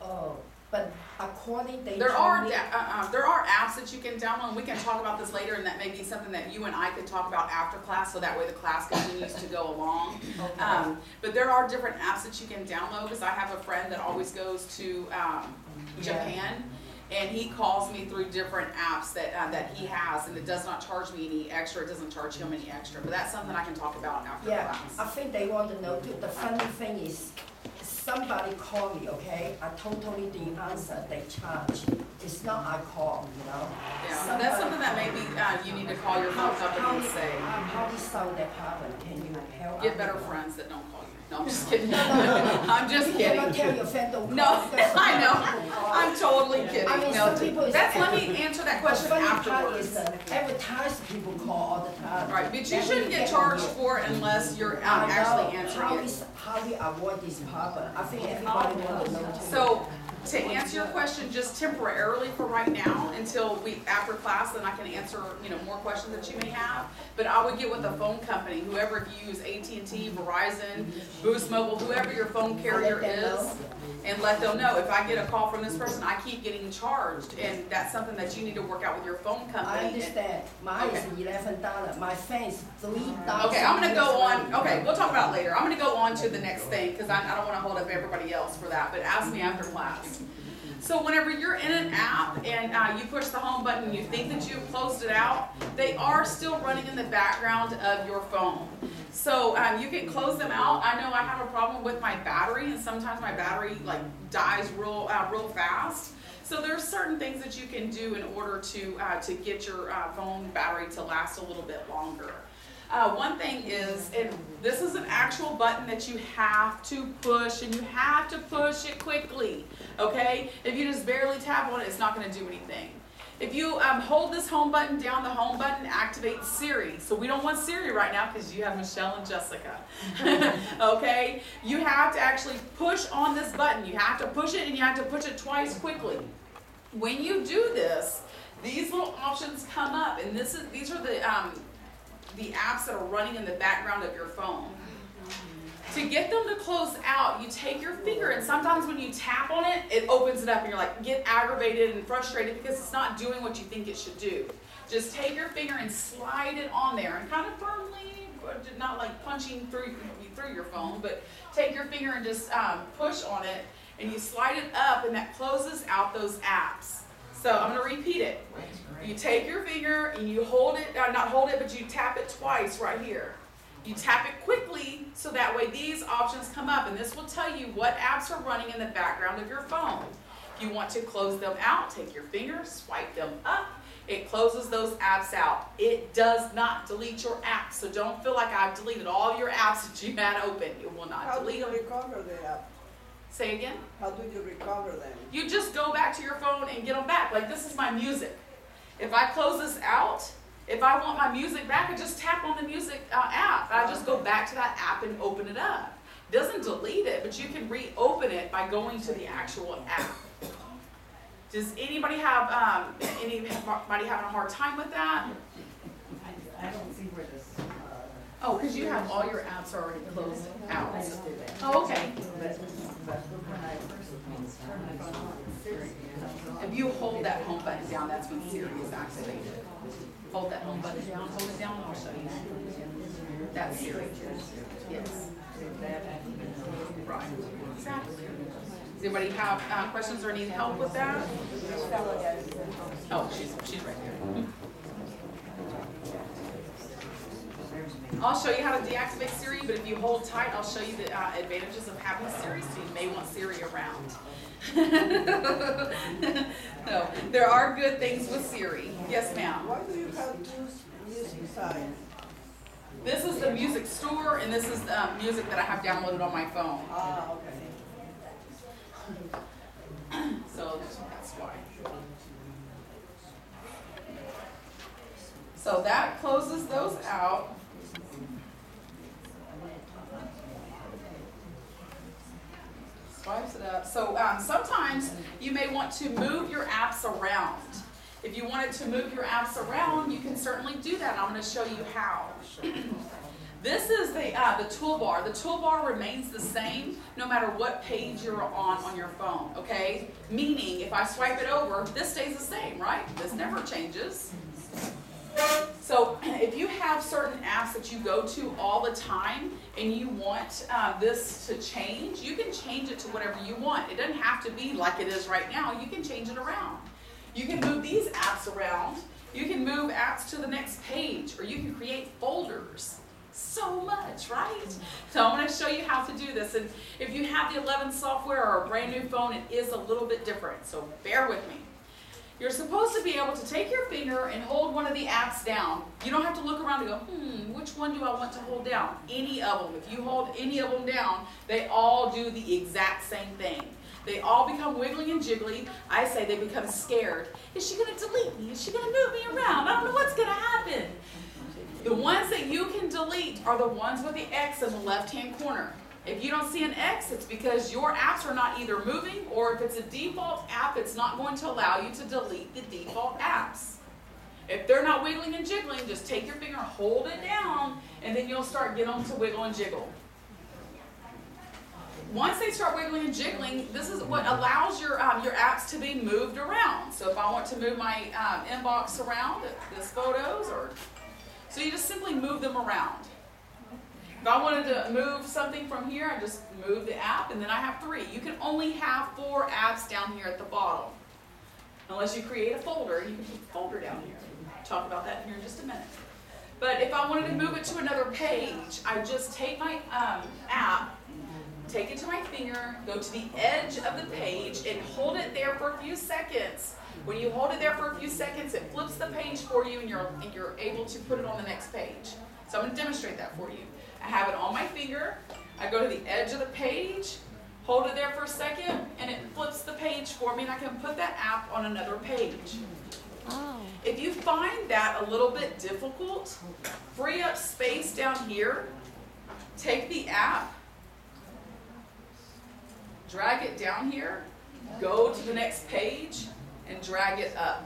Oh, but according they There told are me, there are apps that you can download, and we can talk about this later, and that may be something that you and I could talk about after class, so that way the class continues to go along. But there are different apps that you can download, because I have a friend that always goes to Japan, and he calls me through different apps that he has, and it does not charge me any extra, it doesn't charge him any extra, but that's something I can talk about after yeah, class. I think they want to know too. The funny thing is, somebody called me, okay? I totally didn't answer, they charge. It's not I call, you know? Yeah, that's something that maybe you need to call your phone company and say. How we solve that problem? Can you help? Get better friends that don't call you. No, I'm just kidding. I'm just You kidding. cannot tell your friend don't call. No, because some I know. people call. I'm totally kidding. I mean, No, some people is- let me answer that question The funny part afterwards. is advertised people call all the time. Right, but you Then shouldn't we get on charged here. for it unless you're I know. actually answering it. How we avoid this problem? I think everybody wants to know too. So, to answer your question, just temporarily for right now, until after class, then I can answer, more questions that you may have. But I would get with the phone company, whoever, if you use AT&T, Verizon, Boost Mobile, whoever your phone carrier is, and let them know, if I get a call from this person, I keep getting charged, and that's something that you need to work out with your phone company. I understand. Mine Okay. is $11. My friend is $3. Okay, I'm gonna go on, okay, we'll talk about it later. I'm gonna go on to the next thing, because I don't wanna hold up everybody else for that, but ask me after class. So whenever you're in an app and you push the home button, you think that you've closed it out, they are still running in the background of your phone. So you can close them out. I know I have a problem with my battery, and sometimes my battery dies real fast. So there's certain things that you can do in order to get your phone battery to last a little bit longer. One thing is, and this is an actual button that you have to push, and you have to push it quickly, okay? If you just barely tap on it, it's not gonna do anything. If you hold this home button down, the home button activates Siri. So we don't want Siri right now because you have Michelle and Jessica, okay? You have to actually push on this button. You have to push it, and you have to push it twice quickly. When you do this, these little options come up, and these are the apps that are running in the background of your phone. To get them to close out, you take your finger, and sometimes when you tap on it, it opens it up, and you're get aggravated and frustrated because it's not doing what you think it should do. Just take your finger and slide it on there, and kind of firmly, not punching through your phone, but take your finger and just push on it, and you slide it up, and that closes out those apps. So I'm going to repeat it. You take your finger and you hold it, not hold it, but you tap it twice right here. You tap it quickly so that way these options come up, and this will tell you what apps are running in the background of your phone. If you want to close them out, take your finger, swipe them up. It closes those apps out. It does not delete your apps, so don't feel like I've deleted all of your apps that you had open. It will not How do delete you them. recover the app? Say again? How do you recover them? You just go back to your phone and get them back. This is my music. If I close this out, if I want my music back, I just tap on the music app. I just go back to that app and open it up. It doesn't delete it, but you can reopen it by going to the actual app. Does anybody have having a hard time with that? I don't see where this. Oh, because you have all your apps already closed out. Oh, okay. But when I first turned my phone on, Siri. If you hold that home button down, that's when Siri is activated. Hold that home button down, hold it down, I'll show you. That's Siri. Yes. Right. Exactly. Does anybody have questions or need help with that? Oh, she's right there. I'll show you how to deactivate Siri, but if you hold tight, I'll show you the advantages of having Siri, so you may want Siri around. No, there are good things with Siri. Yes, ma'am. Why do you have two music signs? This is the music store, and this is the music that I have downloaded on my phone. Ah, okay. So that's why. So that closes those out. swipes it up. So sometimes you may want to move your apps around. If you wanted to move your apps around, you can certainly do that. I'm going to show you how. This is the toolbar. The toolbar remains the same no matter what page you're on your phone, okay? Meaning, if I swipe it over, this stays the same, right? This never changes. So if you have certain apps that you go to all the time and you want this to change, you can change it to whatever you want. It doesn't have to be like it is right now. You can change it around. You can move these apps around. You can move apps to the next page, or you can create folders. So much, right? So I'm going to show you how to do this. And if you have the 11 software or a brand new phone, it is a little bit different. So bear with me. You're supposed to be able to take your finger and hold one of the apps down. You don't have to look around and go, which one do I want to hold down? Any of them. If you hold any of them down, they all do the exact same thing. They all become wiggly and jiggly. I say they become scared. Is she going to delete me? Is she going to move me around? I don't know what's going to happen. The ones that you can delete are the ones with the X in the left-hand corner. If you don't see an X, it's because your apps are not either moving, or if it's a default app, it's not going to allow you to delete the default apps. If they're not wiggling and jiggling, just take your finger, hold it down, and then you'll start getting them to wiggle and jiggle. Once they start wiggling and jiggling, this is what allows your apps to be moved around. So if I want to move my inbox around, this photos, so you just simply move them around. If I wanted to move something from here, I just move the app, and then I have 3. You can only have 4 apps down here at the bottom. Unless you create a folder, you can put the folder down here. I'll talk about that here in just a minute. But if I wanted to move it to another page, I just take my app, take it to my finger, go to the edge of the page, and hold it there for a few seconds. When you hold it there for a few seconds, it flips the page for you, and you're able to put it on the next page. So I'm going to demonstrate that for you. I have it on my finger. I go to the edge of the page, hold it there for a second, and it flips the page for me, and I can put that app on another page. Oh. If you find that a little bit difficult, free up space down here, take the app, drag it down here, go to the next page, and drag it up.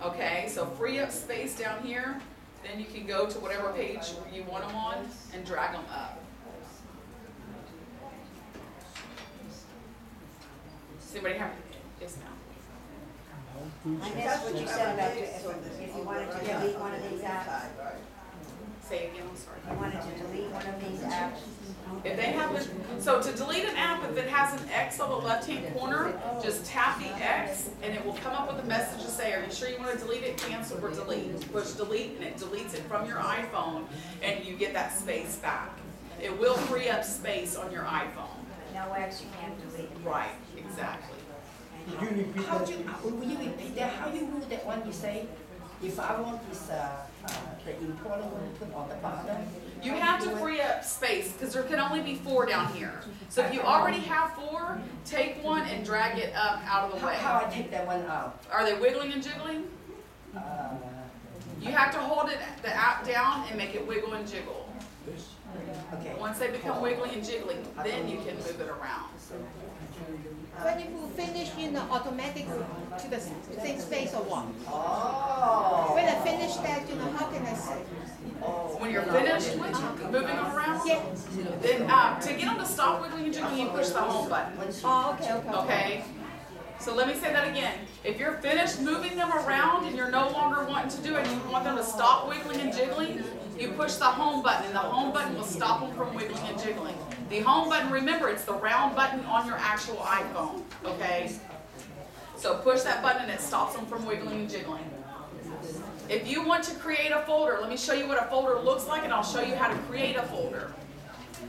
Okay, so free up space down here, then you can go to whatever page you want them on and drag them up. Does anybody have, yes ma'am? I missed what you said about if you wanted to delete one of these apps. Say again, I'm sorry. If you wanted to delete one of these apps. If they have so to delete an app, if it has an X on the left-hand corner, just tap the X and it will come up with a message to say, are you sure you want to delete it, cancel, or delete? Push delete and it deletes it from your iPhone and you get that space back. It will free up space on your iPhone. No X, you can't delete it. Right, exactly. Could you repeat How that? do will you repeat that? How you move that one you say? If I want this the important one put on the bottom. You have to free up space because there can only be 4 down here. So if you already have 4, take one and drag it up out of the way. How I take that one out? Are they wiggling and jiggling? You have to hold it, the app down and make it wiggle and jiggle. Okay. Once they become wiggling and jiggling, then you can move it around. When you finish, automatically to the same space or what? Oh. When I finish that, how can I say? When you're finished with moving them around, Yeah. then to get them to stop wiggling and jiggling, you push the home button. Oh, okay. Okay? So let me say that again. If you're finished moving them around and you're no longer wanting to do it, and you want them to stop wiggling and jiggling, you push the home button, and the home button will stop them from wiggling and jiggling. The home button, remember, it's the round button on your actual iPhone, okay? So push that button and it stops them from wiggling and jiggling. If you want to create a folder, let me show you what a folder looks like, and I'll show you how to create a folder.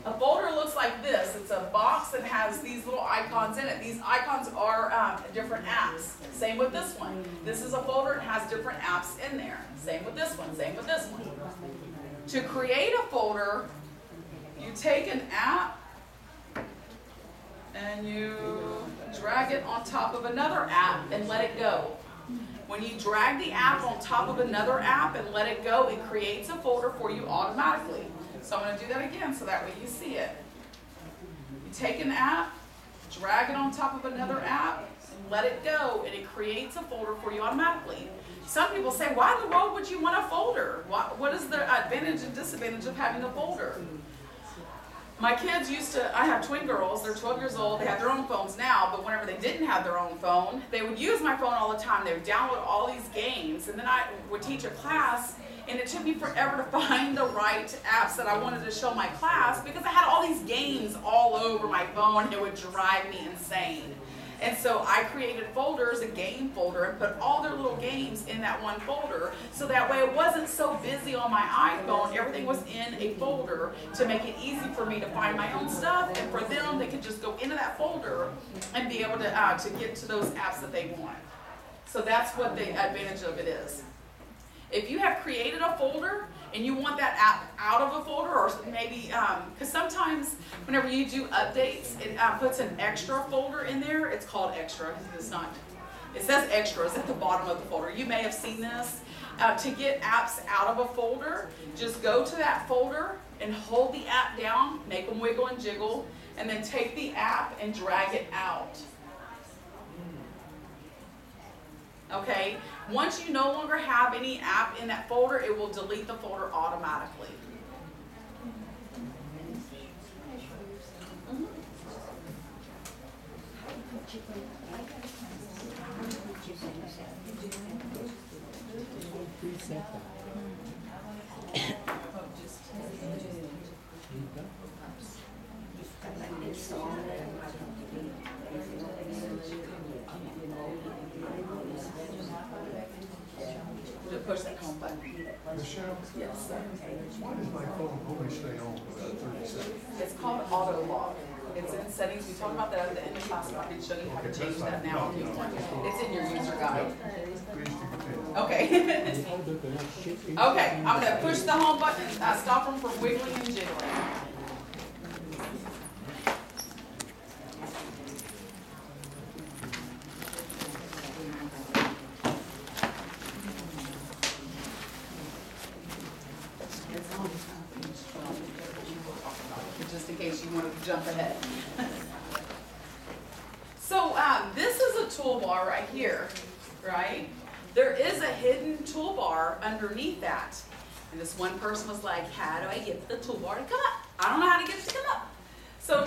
A folder looks like this. It's a box that has these little icons in it. These icons are different apps. Same with this one. This is a folder. It has different apps in there. Same with this one. Same with this one. To create a folder, you take an app and you drag it on top of another app and let it go. When you drag the app on top of another app and let it go, it creates a folder for you automatically. So I'm going to do that again so that way you see it. You take an app, drag it on top of another app, and let it go, and it creates a folder for you automatically. Some people say, why in the world would you want a folder? What is the advantage and disadvantage of having a folder? My kids I have twin girls, they're 12 years old, they have their own phones now, but whenever they didn't have their own phone, they would use my phone all the time. They would download all these games, and then I would teach a class, and it took me forever to find the right apps that I wanted to show my class because I had all these games all over my phone, and it would drive me insane. And so I created folders, a game folder, and put all their little games in that one folder, so that way it wasn't so busy on my iPhone. Everything was in a folder to make it easy for me to find my own stuff, and for them, they could just go into that folder and be able to get to those apps that they want. So that's what the advantage of it is. If you have created a folder and you want that app out of a folder, or maybe, because sometimes whenever you do updates, it puts an extra folder in there. It's called extra because it's not, it says extras at the bottom of the folder. You may have seen this. To get apps out of a folder, just go to that folder and hold the app down, make them wiggle and jiggle, and then take the app and drag it out. Okay, once you no longer have any app in that folder, it will delete the folder automatically. To push that home button. Michelle? Yes, sir. Why does my phone only stay on for about 30 seconds? It's called auto lock. It's in settings. We talked about that at the end of class, but I can show you how to change that now if you want. It's in your user guide. Please do continue. Okay. Okay, I'm gonna push the home button, stop them from wiggling and jiggling. Just in case you wanted to jump ahead. So this is a toolbar right here, right? There is a hidden toolbar underneath that. And this one person was like, how do I get the toolbar to come up? I don't know how to get it to come up. So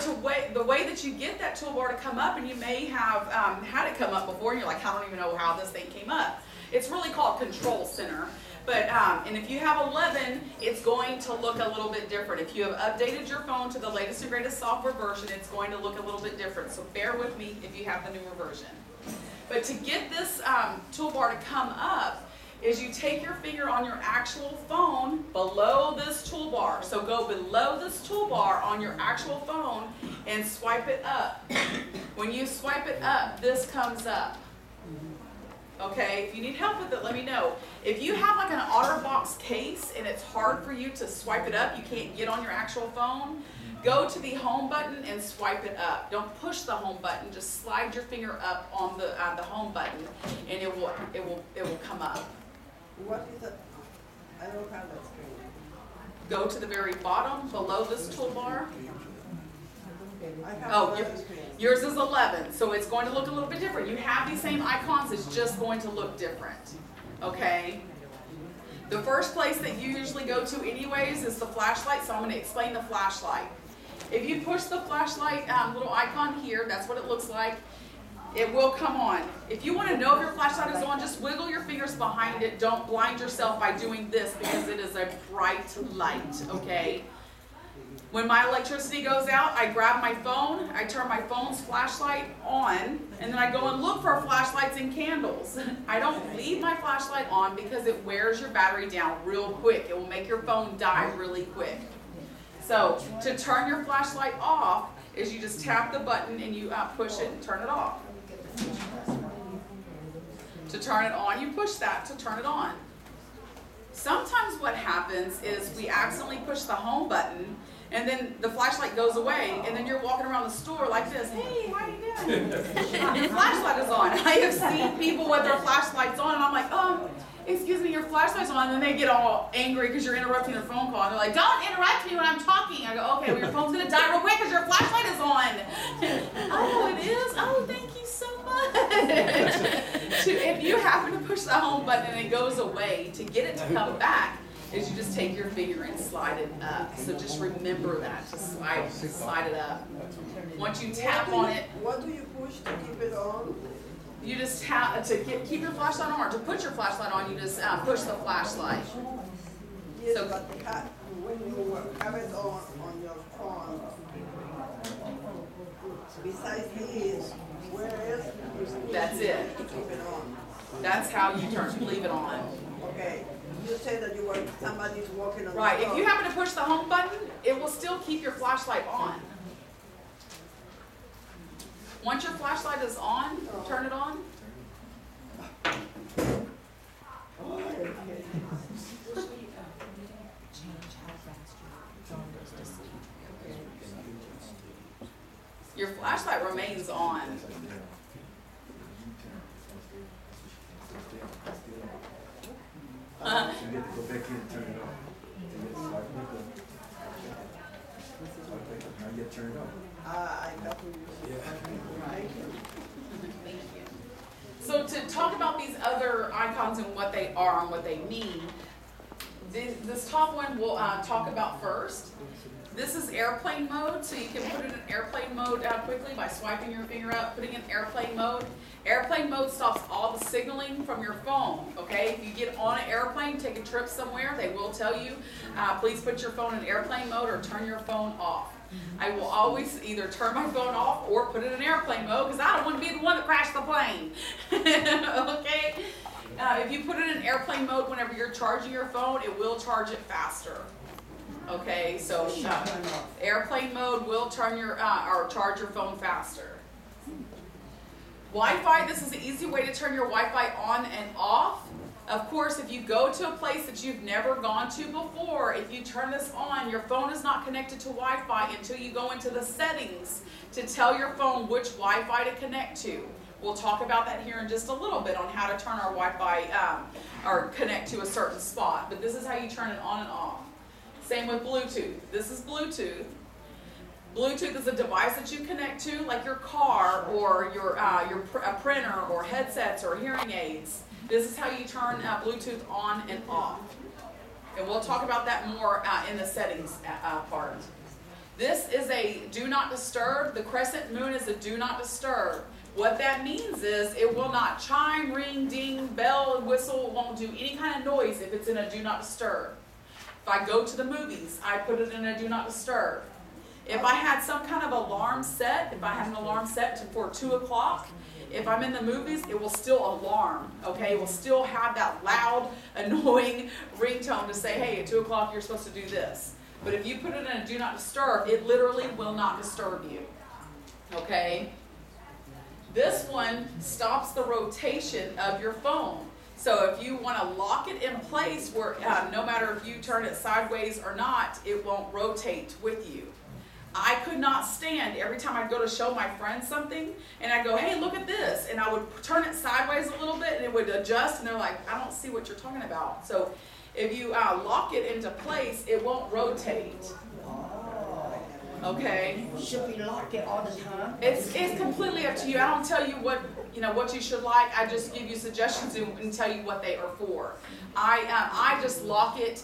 the way that you get that toolbar to come up, and you may have had it come up before, and you're like, I don't even know how this thing came up. It's really called Control Center. But, and if you have 11, it's going to look a little bit different. If you have updated your phone to the latest and greatest software version, it's going to look a little bit different. So bear with me if you have the newer version. But to get this toolbar to come up, is you take your finger on your actual phone below this toolbar. So go below this toolbar on your actual phone and swipe it up. When you swipe it up, this comes up. Okay, if you need help with it, let me know. If you have like an OtterBox case and it's hard for you to swipe it up, you can't get on your actual phone, go to the home button and swipe it up. Don't push the home button, just slide your finger up on the home button and it will come up. What is it? I don't have that screen. Go to the very bottom below this toolbar. I have Oh, another screen. yours is 11, so it's going to look a little bit different. You have these same icons, it's just going to look different, okay? The first place that you usually go to anyways is the flashlight, so I'm going to explain the flashlight. If you push the flashlight little icon here, that's what it looks like, it will come on. If you want to know if your flashlight is on, just wiggle your fingers behind it. Don't blind yourself by doing this because it is a bright light, okay? When my electricity goes out, I grab my phone, I turn my phone's flashlight on, and then I go and look for flashlights and candles. I don't leave my flashlight on because it wears your battery down real quick. It will make your phone die really quick. So to turn your flashlight off is you just tap the button and you push it and turn it off. To turn it on, you push that to turn it on. Sometimes what happens is we accidentally push the home button and then the flashlight goes away, and then you're walking around the store like this, hey, how you doing? And your flashlight is on. I have seen people with their flashlights on, and I'm like, excuse me, your flashlight's on, and then they get all angry because you're interrupting their phone call, and they're like, don't interrupt me when I'm talking. I go, okay, well, your phone's gonna die real quick because your flashlight is on. Oh, it is? Oh, thank you so much. If you happen to push the home button and it goes away, to get it to come back, is you just take your finger and slide it up. So just remember that, to slide it up. Once you tap on it, What do you push to keep it on? you just tap to keep your flashlight on, or to put your flashlight on. You just push the flashlight. Yes, So- but when you have it on your phone, besides this, where else you push That's it. to keep it on? That's how you leave it on. Okay, you say that somebody's walking on the Right. If floor. you happen to push the home button, it will still keep your flashlight on. Once your flashlight is on, turn it on. Your flashlight remains on. You have to go back in and turn it on. Now you turn it on. I got to use it. Thank you. Thank you. So to talk about these other icons and what they are and what they mean, this top one we'll talk about first. This is airplane mode, so you can put it in airplane mode quickly by swiping your finger up, putting it in airplane mode. Airplane mode stops all the signaling from your phone, okay? If you get on an airplane, take a trip somewhere, they will tell you, please put your phone in airplane mode or turn your phone off. I will always either turn my phone off or put it in airplane mode because I don't want to be the one that crashed the plane, okay? If you put it in airplane mode whenever you're charging your phone, it will charge it faster. Okay, so airplane mode will turn your or charge your phone faster. Wi-Fi, this is an easy way to turn your Wi-Fi on and off. Of course, if you go to a place that you've never gone to before, if you turn this on, your phone is not connected to Wi-Fi until you go into the settings to tell your phone which Wi-Fi to connect to. We'll talk about that here in just a little bit on how to turn our Wi-Fi or connect to a certain spot. But this is how you turn it on and off. Same with Bluetooth. This is Bluetooth. Bluetooth is a device that you connect to, like your car or your printer or headsets or hearing aids. This is how you turn Bluetooth on and off. And we'll talk about that more in the settings part. This is a do not disturb. The crescent moon is a do not disturb. What that means is it will not chime, ring, ding, bell, whistle. It won't do any kind of noise if it's in a do not disturb. If I go to the movies, I put it in a do not disturb. If I had some kind of alarm set, if I had an alarm set for 2 o'clock, if I'm in the movies, it will still alarm, okay? It will still have that loud, annoying ringtone to say, hey, at 2 o'clock you're supposed to do this. But if you put it in a do not disturb, it literally will not disturb you, okay? This one stops the rotation of your phone. So if you want to lock it in place where no matter if you turn it sideways or not, it won't rotate with you. I could not stand every time I'd go to show my friends something and I'd go, hey, look at this. And I would turn it sideways a little bit and it would adjust and they're like, I don't see what you're talking about. So if you lock it into place, it won't rotate. Okay? Should we lock it all the time? It's completely up to you. I don't tell you what you should like. I just give you suggestions and tell you what they are for. I just lock it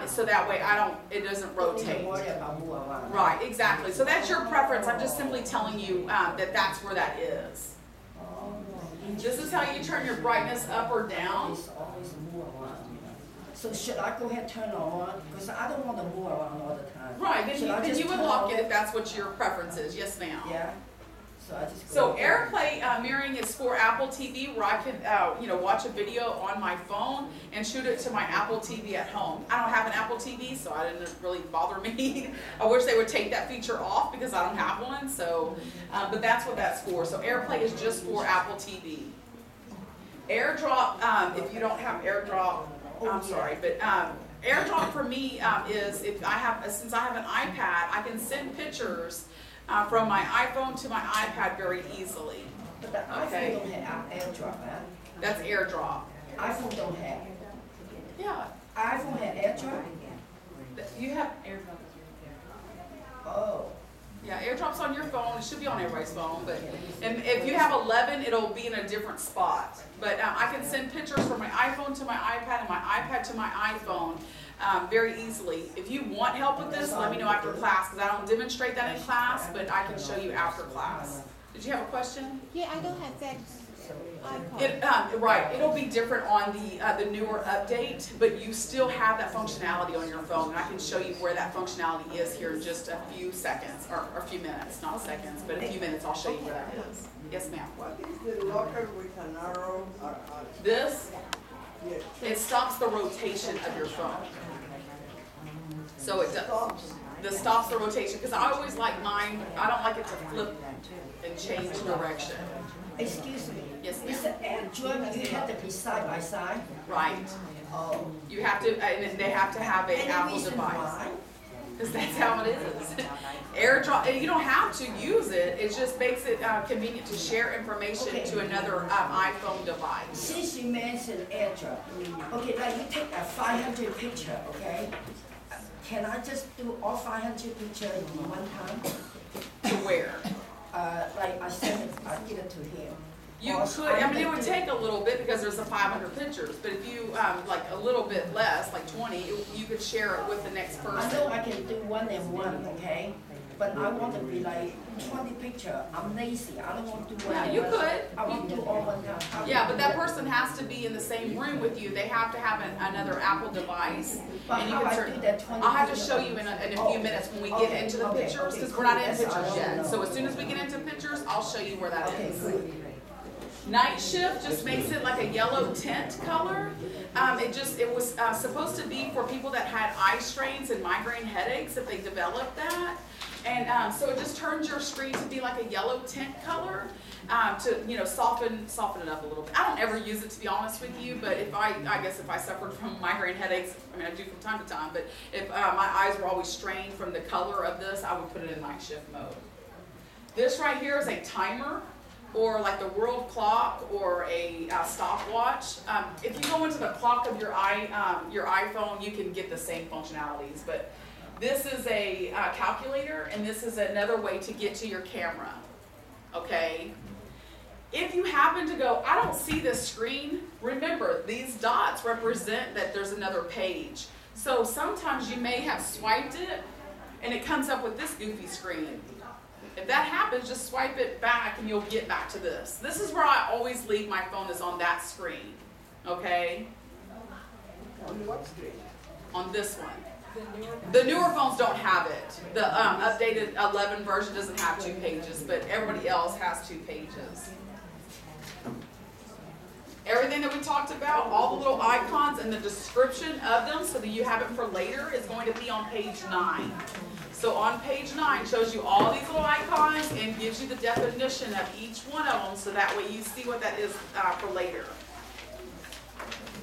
so that way it doesn't rotate. Right, exactly. So that's your preference. I'm just simply telling you that that's where that is. This is how you turn your brightness up or down. So should I go ahead and turn it on? Because I don't want to move around all the time. Right, then you would turn lock on? it if that's what your preference is. Yes, ma'am. Yeah. So I just So go ahead. AirPlay mirroring is for Apple TV, where I can watch a video on my phone and shoot it to my Apple TV at home. I don't have an Apple TV, so it didn't really bother me. I wish they would take that feature off because I don't have one. So, but that's what that's for. So AirPlay is just for Apple TV. AirDrop, if you don't have AirDrop, I'm sorry, but AirDrop for me is since I have an iPad, I can send pictures from my iPhone to my iPad very easily. But the iPhone don't have AirDrop, huh? That's AirDrop. iPhone don't have. Yeah, iPhone have AirDrop? you have AirDrop. Oh, Yeah, AirDrop's on your phone. It should be on everybody's phone, but and if you have 11, it'll be in a different spot. But I can send pictures from my iPhone to my iPad and my iPad to my iPhone very easily. If you want help with this, let me know after class, because I don't demonstrate that in class, but I can show you after class. Did you have a question? Yeah, I don't have that icon. Right, it'll be different on the newer update, but you still have that functionality on your phone, and I can show you where that functionality is here in just a few seconds, or a few minutes, not seconds, but a few minutes. I'll show you where that is. Yes, ma'am. What is the locker with an arrow or This, yes. it stops the rotation of your phone. So it does. This stops the rotation, because I always like mine, I don't like it to flip and change direction. excuse me. Yes, It's ma'am. an Android, you have to be side by side. Right. Oh. You have to, and they have to have an Any Apple reason device. why? Because that's how it is. AirDrop, and you don't have to use it, it just makes it convenient to share information Okay. to another iPhone device. Since you mentioned AirDrop, okay, like you take a 500 picture, okay? Can I just do all 500 picture in one time? To where? Like I send it, I give it to him. You Or could, I I'm mean, it would gonna take a little bit because there's a 500 pictures, but if you, like a little bit less, like 20, you could share it with the next I know person. I can do one and one, okay? But I want to be like 20 picture. I'm lazy. I don't want to do one. Yeah, and you one. could. I want to do all one time. I Yeah, can but do that it. person has to be in the same room with you. They have to have another Apple device. But And you how can I turn, do that 20 I'll have to picture? show you in a Oh, few minutes when we okay, get into the okay, pictures, okay, because we're not in cool. That's all I pictures wanna yet. know. So as soon as we get into pictures, I'll show you where that Okay, is. good. Night shift just makes it like a yellow tint color. It was supposed to be for people that had eye strains and migraine headaches if they developed that. And so it just turns your screen to be like a yellow tint color to soften it up a little bit. I don't ever use it, to be honest with you, but I guess if I suffered from migraine headaches, I mean I do from time to time, but if my eyes were always strained from the color of this, I would put it in night shift mode. This right here is a timer, or like the world clock, or a stopwatch. If you go into the clock of your iPhone, you can get the same functionalities, but this is a calculator, and this is another way to get to your camera, okay? If you happen to go, I don't see this screen, remember, these dots represent that there's another page. So sometimes you may have swiped it, and it comes up with this goofy screen. If that happens, just swipe it back and you'll get back to this. This is where I always leave my phone, is on that screen, okay? On what screen? On this one. The newer phones don't have it. The updated 11 version doesn't have 2 pages, but everybody else has 2 pages. Everything that we talked about, all the little icons and the description of them so that you have it for later, is going to be on page 9. So on page 9 shows you all these little icons and gives you the definition of each one of them, so that way you see what that is for later.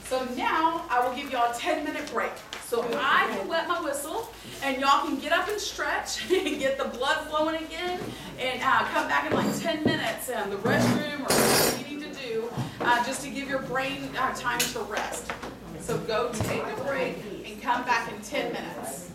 So now I will give y'all a 10-minute break. So I can wet my whistle, and y'all can get up and stretch and get the blood flowing again, and come back in like 10 minutes in the restroom or whatever you need to do, just to give your brain time to rest. So go take a break and come back in 10 minutes.